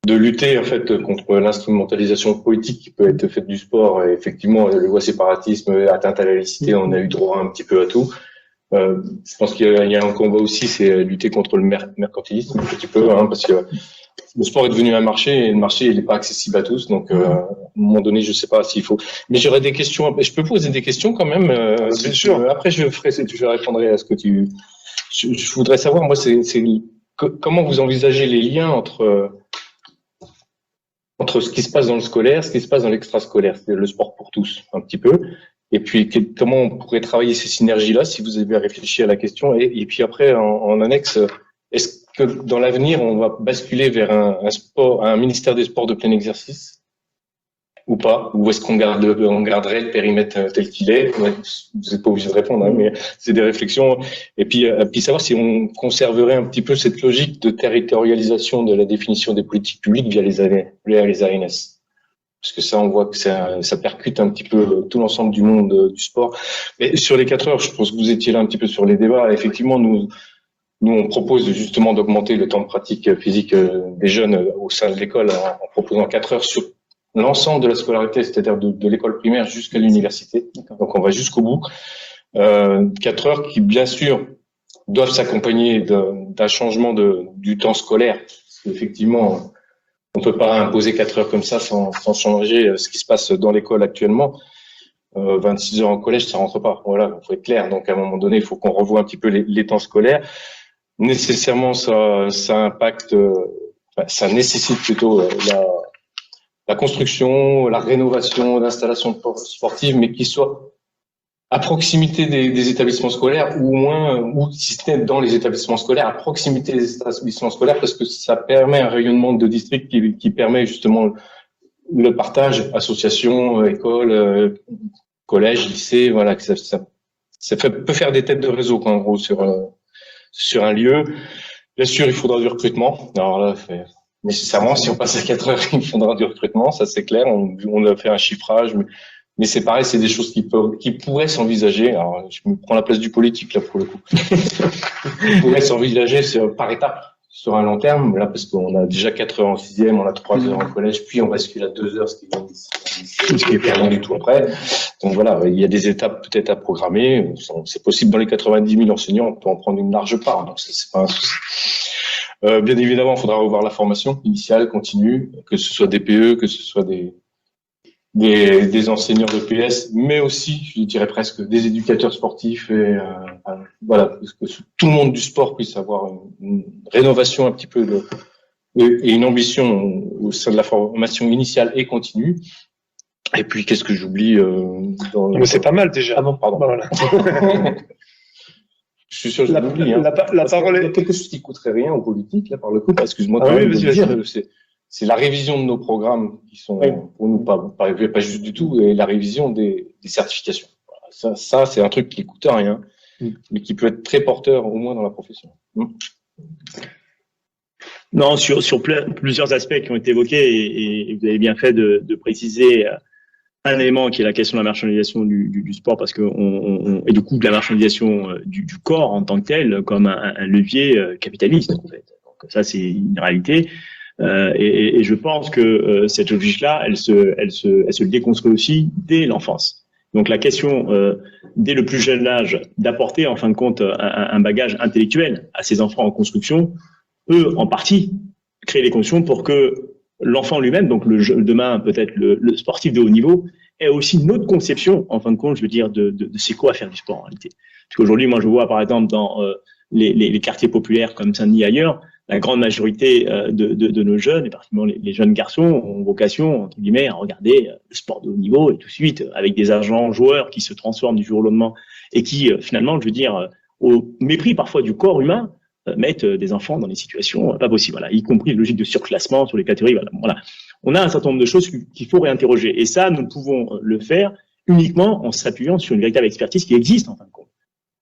lutter en fait contre l'instrumentalisation politique qui peut être faite du sport. Et effectivement, le voie séparatisme, atteinte à la laïcité, on a eu droit un petit peu à tout. Je pense qu'il y a un combat aussi, c'est lutter contre le mercantilisme un petit peu, hein, parce que le sport est devenu un marché et le marché il n'est pas accessible à tous. Donc, à un moment donné, je sais pas s'il faut. Mais j'aurais des questions. Je peux poser des questions quand même. Bien sûr. Après, je répondrai à ce que tu. Je voudrais savoir, moi, comment vous envisagez les liens entre ce qui se passe dans le scolaire, ce qui se passe dans l'extrascolaire, c'est le sport pour tous, un petit peu. Et puis, comment on pourrait travailler ces synergies-là, si vous avez réfléchi à la question. Et puis après, en annexe, est-ce que dans l'avenir, on va basculer vers un ministère des sports de plein exercice ou pas? Ou est-ce qu'on garderait le périmètre tel qu'il est? Vous n'êtes pas obligé de répondre, hein, mais c'est des réflexions. Et puis savoir si on conserverait un petit peu cette logique de territorialisation de la définition des politiques publiques via les ANS. Parce que ça, on voit que ça percute un petit peu tout l'ensemble du monde du sport. Mais sur les 4 heures, je pense que vous étiez là un petit peu sur les débats. Effectivement, nous, on propose justement d'augmenter le temps de pratique physique des jeunes au sein de l'école en proposant 4 heures sur l'ensemble de la scolarité, c'est-à-dire de l'école primaire jusqu'à l'université. Donc, on va jusqu'au bout. 4 heures qui, bien sûr, doivent s'accompagner d'un changement du temps scolaire. Parce qu'effectivement, on peut pas imposer 4 heures comme ça sans changer ce qui se passe dans l'école actuellement. 26 heures en collège, ça rentre pas. Voilà, il faut être clair. Donc, à un moment donné, il faut qu'on revoie un petit peu les temps scolaires. Nécessairement, ça impacte, ça nécessite plutôt la construction, la rénovation d'installations sportives, mais qui soient à proximité des établissements scolaires, ou au moins, ou si c'était dans les établissements scolaires, à proximité des établissements scolaires, parce que ça permet un rayonnement de district qui permet justement le partage, associations, écoles, collèges, lycées, voilà, que peut faire des têtes de réseau, quoi, en gros, sur un lieu. Bien sûr, il faudra du recrutement. Alors là, nécessairement, si on passe à 4 heures, il faudra du recrutement, ça c'est clair. On a fait un chiffrage, mais c'est pareil, c'est des choses qui pourraient s'envisager. Alors, je me prends la place du politique là pour le coup. Qui pourraient s'envisager par étapes sur un long terme. Là, parce qu'on a déjà 4 heures en 6e, on a 3 heures en collège, puis on bascule à 2 heures, ce qui est pas rien du tout après. Donc voilà, il y a des étapes peut-être à programmer. C'est possible dans les 90 000 enseignants, on peut en prendre une large part. Donc ça, c'est pas un souci. Bien évidemment, il faudra revoir la formation initiale, continue, que ce soit des PE, que ce soit des enseignants de PS, mais aussi, je dirais presque, des éducateurs sportifs et voilà, que tout le monde du sport puisse avoir une rénovation un petit peu et une ambition au sein de la formation initiale et continue. Et puis, qu'est-ce que j'oublie Mais c'est pas mal déjà. Ah non, pardon. Voilà. Je suis sûr que j'oublie. Hein. La parole est quelque chose qui coûterait rien aux politiques, là, par le coup. Excuse-moi. Ah oui, vas-y. C'est la révision de nos programmes qui sont pour nous pas juste du tout, et la révision des certifications. Voilà. Ça, c'est un truc qui coûte rien, mais qui peut être très porteur, au moins dans la profession. Non, sur plusieurs aspects qui ont été évoqués, et vous avez bien fait de préciser un élément qui est la question de la marchandisation du sport, parce que et du coup de la marchandisation du corps en tant que tel, comme un levier capitaliste en fait. Donc ça, c'est une réalité. Et je pense que cette logique-là, elle se déconstruit aussi dès l'enfance. Donc la question, dès le plus jeune âge, d'apporter en fin de compte un bagage intellectuel à ces enfants en construction, peut en partie créer les conditions pour que l'enfant lui-même, donc demain peut-être le sportif de haut niveau, ait aussi une autre conception, en fin de compte, je veux dire, de c'est quoi faire du sport en réalité. Parce qu'aujourd'hui, moi je vois par exemple dans les quartiers populaires comme Saint-Denis ailleurs, la grande majorité de nos jeunes, et particulièrement les jeunes garçons, ont vocation, entre guillemets, à regarder le sport de haut niveau et tout de suite, avec des agents joueurs qui se transforment du jour au lendemain et qui, finalement, je veux dire, au mépris parfois du corps humain, mettent des enfants dans des situations pas possibles, voilà, y compris les logiques de surclassement sur les catégories. Voilà. On a un certain nombre de choses qu'il faut réinterroger. Et ça, nous pouvons le faire uniquement en s'appuyant sur une véritable expertise qui existe, en fin de compte.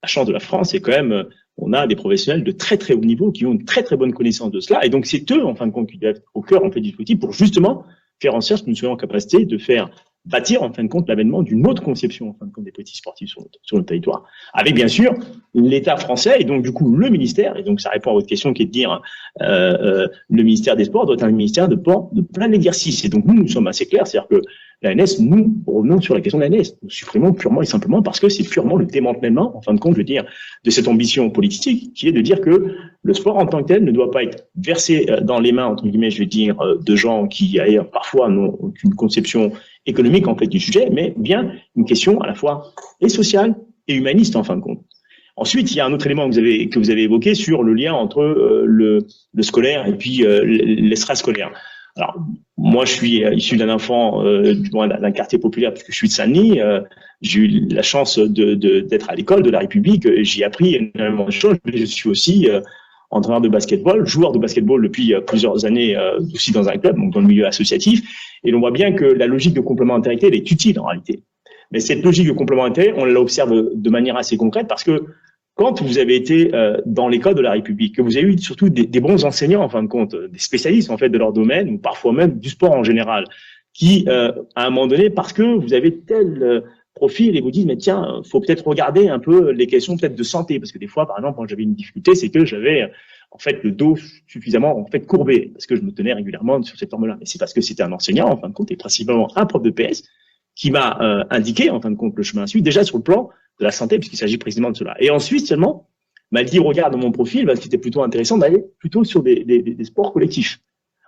La chance de la France, c'est quand même, on a des professionnels de très très haut niveau qui ont une très très bonne connaissance de cela. Et donc, c'est eux, en fin de compte, qui doivent être au cœur, en fait, du dispositif pour justement faire en sorte que nous soyons en capacité de faire bâtir, en fin de compte, l'avènement d'une autre conception, en fin de compte, des petits sportifs sur notre territoire. Avec, bien sûr, l'État français et donc, du coup, le ministère. Et donc, ça répond à votre question qui est de dire, le ministère des Sports doit être un ministère de plein exercice. Et donc, nous sommes assez clairs. C'est-à-dire que l'ANS, nous revenons sur la question de l'ANS. Nous supprimons purement et simplement parce que c'est purement le démantèlement, en fin de compte, je veux dire, de cette ambition politique qui est de dire que le sport en tant que tel ne doit pas être versé dans les mains, entre guillemets, je veux dire, de gens qui, ailleurs, parfois, n'ont aucune conception économique, en fait, du sujet, mais bien une question à la fois et sociale et humaniste, en fin de compte. Ensuite, il y a un autre élément que vous avez évoqué sur le lien entre le scolaire et puis l'extrascolaire. Alors, moi, je suis issu d'un enfant, du moins d'un quartier populaire, parce que je suis de Saint-Denis. J'ai eu la chance d'être à l'école de la République. J'y ai appris énormément de choses. Mais je suis aussi entraîneur de basketball, joueur de basketball depuis plusieurs années, aussi dans un club, donc dans le milieu associatif. Et on voit bien que la logique de complémentarité, elle est utile en réalité. Mais cette logique de complémentarité, on l'observe de manière assez concrète parce que quand vous avez été dans l'école de la République, que vous avez eu surtout des bons enseignants, en fin de compte, des spécialistes en fait de leur domaine, ou parfois même du sport en général, qui, à un moment donné, parce que vous avez tel profil et vous disent, mais tiens, faut peut-être regarder un peu les questions peut-être de santé, parce que des fois, par exemple, quand j'avais une difficulté, c'est que j'avais en fait le dos suffisamment en fait courbé, parce que je me tenais régulièrement sur cette forme-là. Mais c'est parce que c'était un enseignant, en fin de compte, et principalement un prof de PS, qui m'a indiqué, en fin de compte, le chemin à suivre, déjà sur le plan de la santé, puisqu'il s'agit précisément de cela. Et ensuite, seulement, m'a dit, regarde dans mon profil, bah, c'était plutôt intéressant d'aller plutôt sur des sports collectifs.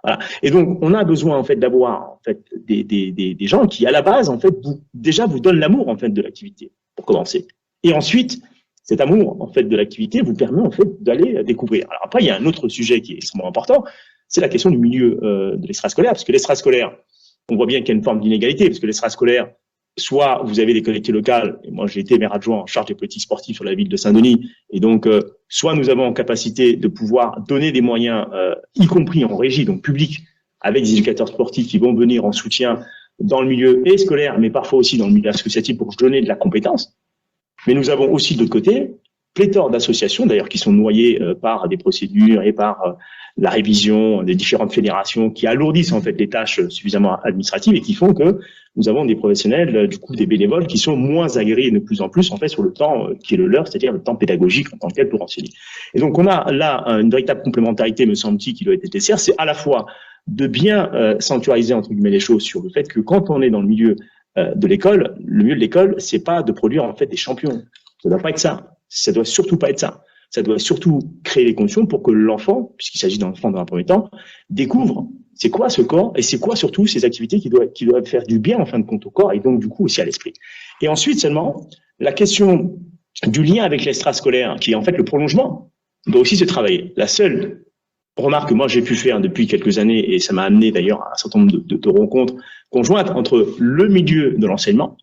Voilà. Et donc, on a besoin, en fait, d'avoir, en fait, des gens qui, à la base, en fait, vous donnent l'amour, en fait, de l'activité, pour commencer. Et ensuite, cet amour, en fait, de l'activité vous permet, en fait, d'aller découvrir. Alors après, il y a un autre sujet qui est extrêmement important, c'est la question du milieu de l'extrascolaire, parce que l'extrascolaire, on voit bien qu'il y a une forme d'inégalité, parce que l'extrascolaire, soit vous avez des collectivités locales, et moi j'ai été maire adjoint en charge des politiques sportives sur la ville de Saint-Denis, et donc soit nous avons en capacité de pouvoir donner des moyens, y compris en régie, donc public, avec des éducateurs sportifs qui vont venir en soutien dans le milieu et scolaire, mais parfois aussi dans le milieu associatif pour donner de la compétence. Mais nous avons aussi de l'autre côté pléthore d'associations, d'ailleurs, qui sont noyées par des procédures et par la révision des différentes fédérations qui alourdissent en fait les tâches suffisamment administratives et qui font que nous avons des professionnels, du coup des bénévoles, qui sont moins aguerris de plus en plus en fait sur le temps qui est le leur, c'est-à-dire le temps pédagogique en tant que tel pour enseigner. Et donc on a là une véritable complémentarité, me semble-t-il, qui doit être nécessaire. C'est à la fois de bien sanctuariser entre guillemets les choses sur le fait que quand on est dans le milieu de l'école, le milieu de l'école, c'est pas de produire en fait des champions. Ça doit pas être ça. Ça doit surtout pas être ça. Ça doit surtout créer les conditions pour que l'enfant, puisqu'il s'agit d'un enfant dans un premier temps, découvre c'est quoi ce corps et c'est quoi surtout ces activités qui doivent faire du bien en fin de compte au corps et donc du coup aussi à l'esprit. Et ensuite seulement, la question du lien avec l'extrascolaire, qui est en fait le prolongement, doit aussi se travailler. La seule remarque que moi j'ai pu faire depuis quelques années, et ça m'a amené d'ailleurs à un certain nombre de rencontres conjointes entre le milieu de l'enseignement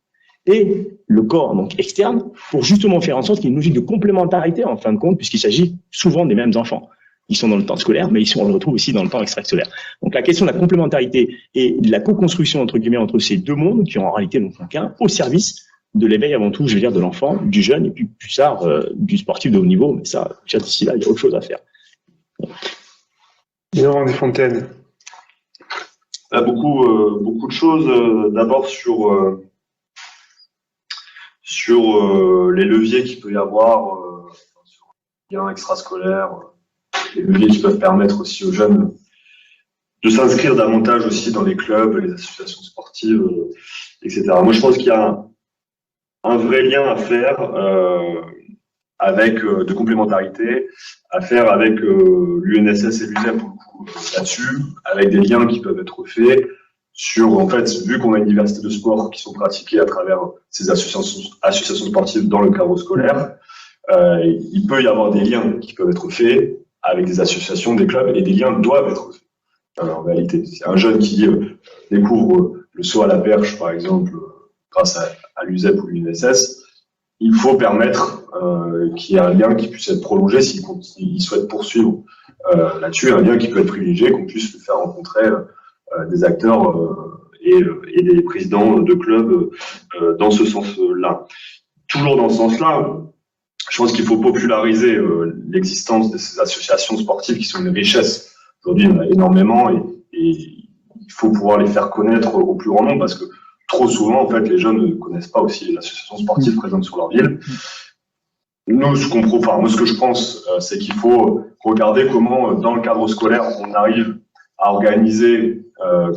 et le corps donc externe, pour justement faire en sorte qu'il y ait une logique de complémentarité en fin de compte, puisqu'il s'agit souvent des mêmes enfants. Ils sont dans le temps scolaire, mais on les retrouve aussi dans le temps extrascolaire. Donc la question de la complémentarité et de la co-construction entre guillemets entre ces deux mondes, qui en réalité n'ont qu'un, au service de l'éveil avant tout, je veux dire, de l'enfant, du jeune et puis plus tard du sportif de haut niveau. Mais ça, déjà d'ici là, il y a autre chose à faire. Laurent Desfontaines. Il y a beaucoup de choses. D'abord sur les leviers qu'il peut y avoir sur le lien extrascolaire, les leviers qui peuvent permettre aussi aux jeunes de s'inscrire davantage aussi dans les clubs, les associations sportives, etc. Moi, je pense qu'il y a un vrai lien à faire avec de complémentarité, à faire avec l'UNSS et l'UNEF là-dessus, avec des liens qui peuvent être faits sur, en fait, vu qu'on a une diversité de sports qui sont pratiqués à travers ces associations sportives dans le cadre scolaire, il peut y avoir des liens qui peuvent être faits avec des associations, des clubs, et des liens doivent être faits. En réalité, c'est un jeune qui découvre le saut à la perche, par exemple, grâce à l'USEP ou l'UNSS, il faut permettre qu'il y ait un lien qui puisse être prolongé s'il souhaite poursuivre là-dessus, un lien qui peut être privilégié, qu'on puisse lui faire rencontrer des acteurs et des présidents de clubs dans ce sens-là. Toujours dans ce sens-là, je pense qu'il faut populariser l'existence de ces associations sportives qui sont une richesse. Aujourd'hui, il y en a énormément et il faut pouvoir les faire connaître au plus grand nombre parce que trop souvent, en fait, les jeunes ne connaissent pas aussi les associations sportives présentes sur leur ville. Nous, ce que je pense, c'est qu'il faut regarder comment, dans le cadre scolaire, on arrive à organiser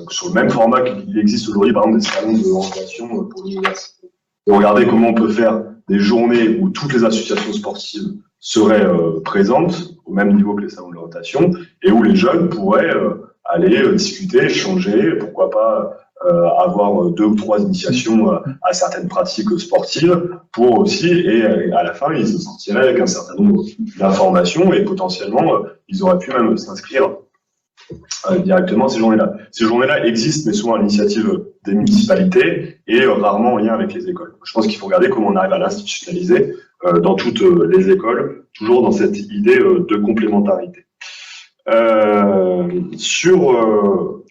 sur le même format qu'il existe aujourd'hui, par exemple, des salons de orientation pour l'université. Regarder comment on peut faire des journées où toutes les associations sportives seraient présentes au même niveau que les salons de l'orientation et où les jeunes pourraient aller discuter, échanger, pourquoi pas avoir 2 ou 3 initiations à certaines pratiques sportives pour aussi, et à la fin, ils se sortiraient avec un certain nombre d'informations et potentiellement, ils auraient pu même s'inscrire directement à ces journées-là. Ces journées-là existent, mais souvent à l'initiative des municipalités et rarement en lien avec les écoles. Je pense qu'il faut regarder comment on arrive à l'institutionnaliser dans toutes les écoles, toujours dans cette idée de complémentarité. Sur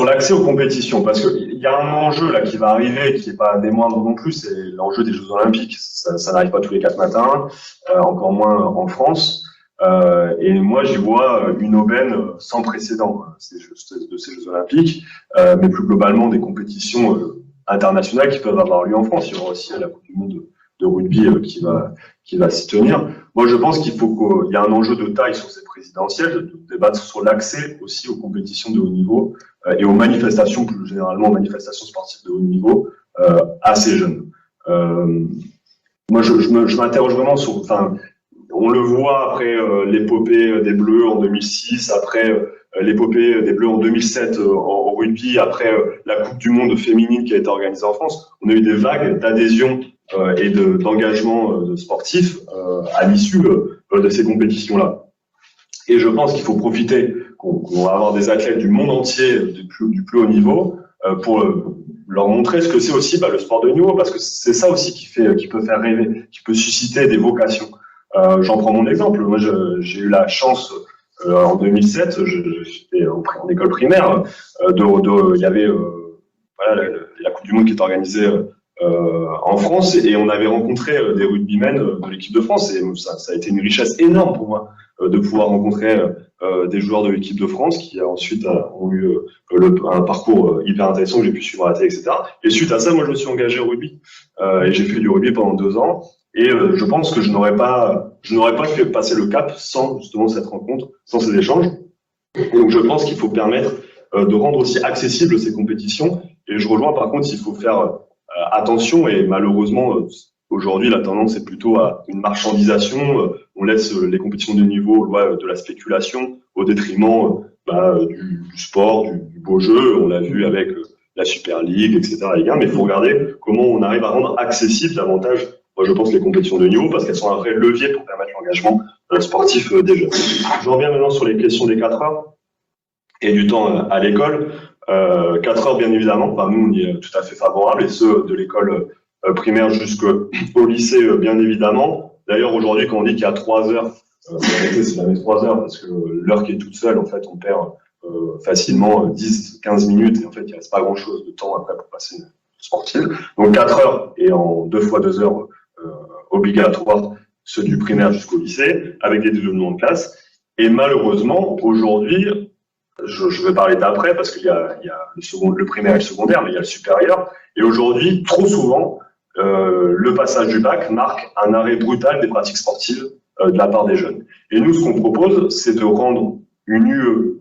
l'accès aux compétitions, parce qu'il y a un enjeu là qui va arriver, qui n'est pas des moindres non plus, c'est l'enjeu des Jeux Olympiques. Ça n'arrive pas tous les 4 matins, encore moins en France. Et moi, j'y vois une aubaine sans précédent de ces Jeux Olympiques, mais plus globalement des compétitions internationales qui peuvent avoir lieu en France. Il y aura aussi la Coupe du Monde de rugby qui va s'y tenir. Moi, je pense qu'il y a un enjeu de taille sur ces présidentielles, de débattre sur l'accès aussi aux compétitions de haut niveau et aux manifestations, plus généralement aux manifestations sportives de haut niveau, à ces jeunes. Moi, je m'interroge vraiment sur... On le voit après l'épopée des Bleus en 2006, après l'épopée des Bleus en 2007 en rugby, après la Coupe du Monde féminine qui a été organisée en France. On a eu des vagues d'adhésion et d'engagement sportif à l'issue de ces compétitions-là. Et je pense qu'il faut profiter qu'on va avoir des athlètes du monde entier du plus haut niveau pour leur montrer ce que c'est aussi le sport de haut niveau, parce que c'est ça aussi qui peut faire rêver, qui peut susciter des vocations. J'en prends mon exemple. Moi, j'ai eu la chance en 2007, j'étais en école primaire, il y avait la Coupe du Monde qui était organisée en France et on avait rencontré des rugbymen de l'équipe de France et ça a été une richesse énorme pour moi de pouvoir rencontrer des joueurs de l'équipe de France qui ensuite ont eu un parcours hyper intéressant que j'ai pu suivre à la télé, etc. Et suite à ça, moi, je me suis engagé au rugby et j'ai fait du rugby pendant 2 ans. Et je pense que je n'aurais pas fait passer le cap sans justement cette rencontre, sans ces échanges. Et donc je pense qu'il faut permettre de rendre aussi accessibles ces compétitions. Et je rejoins par contre, il faut faire attention. Et malheureusement, aujourd'hui, la tendance est plutôt à une marchandisation. On laisse les compétitions de niveau de la spéculation au détriment du sport, du beau jeu. On l'a vu avec la Super League, etc. Mais il faut regarder comment on arrive à rendre accessible davantage. Moi, je pense les compétitions de niveau parce qu'elles sont un vrai levier pour permettre l'engagement sportif des jeunes. Je reviens maintenant sur les questions des 4 heures et du temps à l'école. 4 heures, bien évidemment. Nous, on y est tout à fait favorable et ceux de l'école primaire jusqu'au lycée, bien évidemment. D'ailleurs, aujourd'hui, quand on dit qu'il y a 3 heures, c'est jamais 3 heures parce que l'heure qui est toute seule, en fait, on perd facilement 10-15 minutes et en fait, il ne reste pas grand-chose de temps après pour passer une sportive. Donc 4 heures et en 2 fois 2 heures obligatoires, ceux du primaire jusqu'au lycée, avec des dédoublements de classe. Et malheureusement, aujourd'hui, je vais parler d'après parce qu'il y a le primaire et le secondaire, mais il y a le supérieur. Et aujourd'hui, trop souvent, le passage du bac marque un arrêt brutal des pratiques sportives de la part des jeunes. Et nous, ce qu'on propose, c'est de rendre une UE,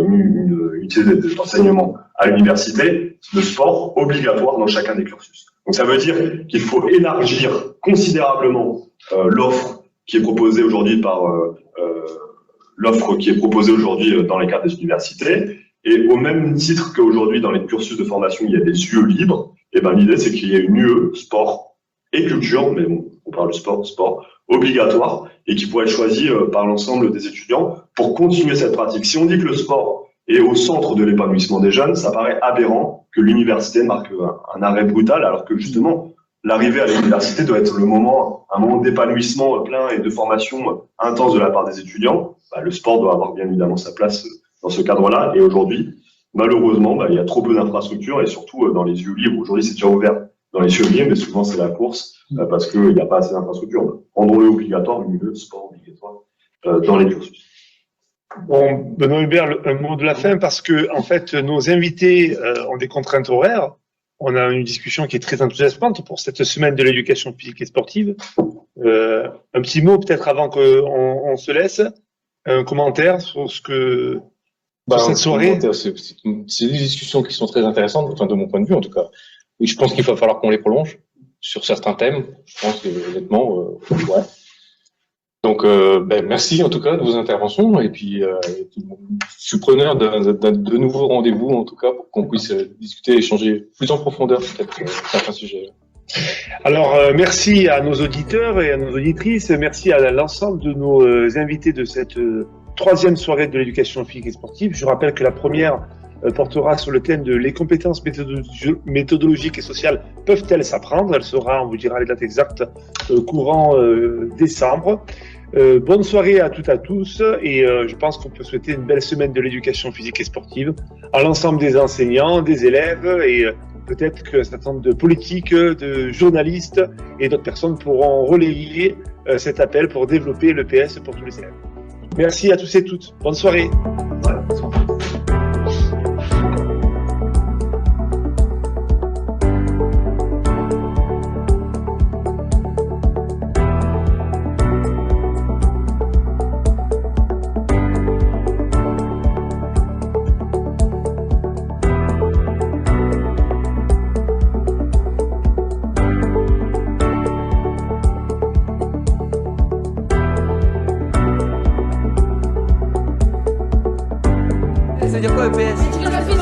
une unité d'enseignement à l'université, le sport obligatoire dans chacun des cursus. Donc ça veut dire qu'il faut élargir considérablement l'offre qui est proposée aujourd'hui dans les cadres des universités. Et au même titre qu'aujourd'hui dans les cursus de formation il y a des UE libres, et ben l'idée c'est qu'il y ait une UE sport et culture, mais bon, on parle de sport obligatoire et qui pourrait être choisi par l'ensemble des étudiants pour continuer cette pratique. Si on dit que le sport est au centre de l'épanouissement des jeunes, ça paraît aberrant que l'université marque un arrêt brutal, alors que justement l'arrivée à l'université doit être un moment d'épanouissement plein et de formation intense de la part des étudiants. Le sport doit avoir bien évidemment sa place dans ce cadre-là. Et aujourd'hui, malheureusement, il y a trop peu d'infrastructures et surtout dans les UE libres. Aujourd'hui, c'est déjà ouvert dans les UE libres, mais souvent c'est la course parce qu'il n'y a pas assez d'infrastructures. Rendons-le obligatoire, le sport obligatoire dans les cursus. Bon, Benoît Hubert, un mot de la fin parce que en fait, nos invités ont des contraintes horaires. On a une discussion qui est très enthousiasmante pour cette semaine de l'éducation physique et sportive. Un petit mot peut-être avant qu'on se laisse. Un commentaire sur ce que sur cette soirée. C'est des discussions qui sont très intéressantes, enfin, de mon point de vue en tout cas. Et je pense qu'il va falloir qu'on les prolonge sur certains thèmes. Je pense que honnêtement, ouais. Donc, merci en tout cas de vos interventions et puis je suis preneur de nouveaux rendez-vous en tout cas pour qu'on puisse discuter, échanger plus en profondeur peut-être certains sujets. Alors, merci à nos auditeurs et à nos auditrices, merci à l'ensemble de nos invités de cette troisième soirée de l'éducation physique et sportive. Je rappelle que la première portera sur le thème de les compétences méthodologiques et sociales peuvent-elles s'apprendre. Elle sera, on vous dira les dates exactes, courant décembre. Bonne soirée à toutes et à tous et je pense qu'on peut souhaiter une belle semaine de l'éducation physique et sportive à l'ensemble des enseignants, des élèves et peut-être qu'un certain nombre de politiques, de journalistes et d'autres personnes pourront relayer cet appel pour développer le PS pour tous les élèves. Merci à tous et toutes. Bonne soirée. Ça veut dire quoi EPS?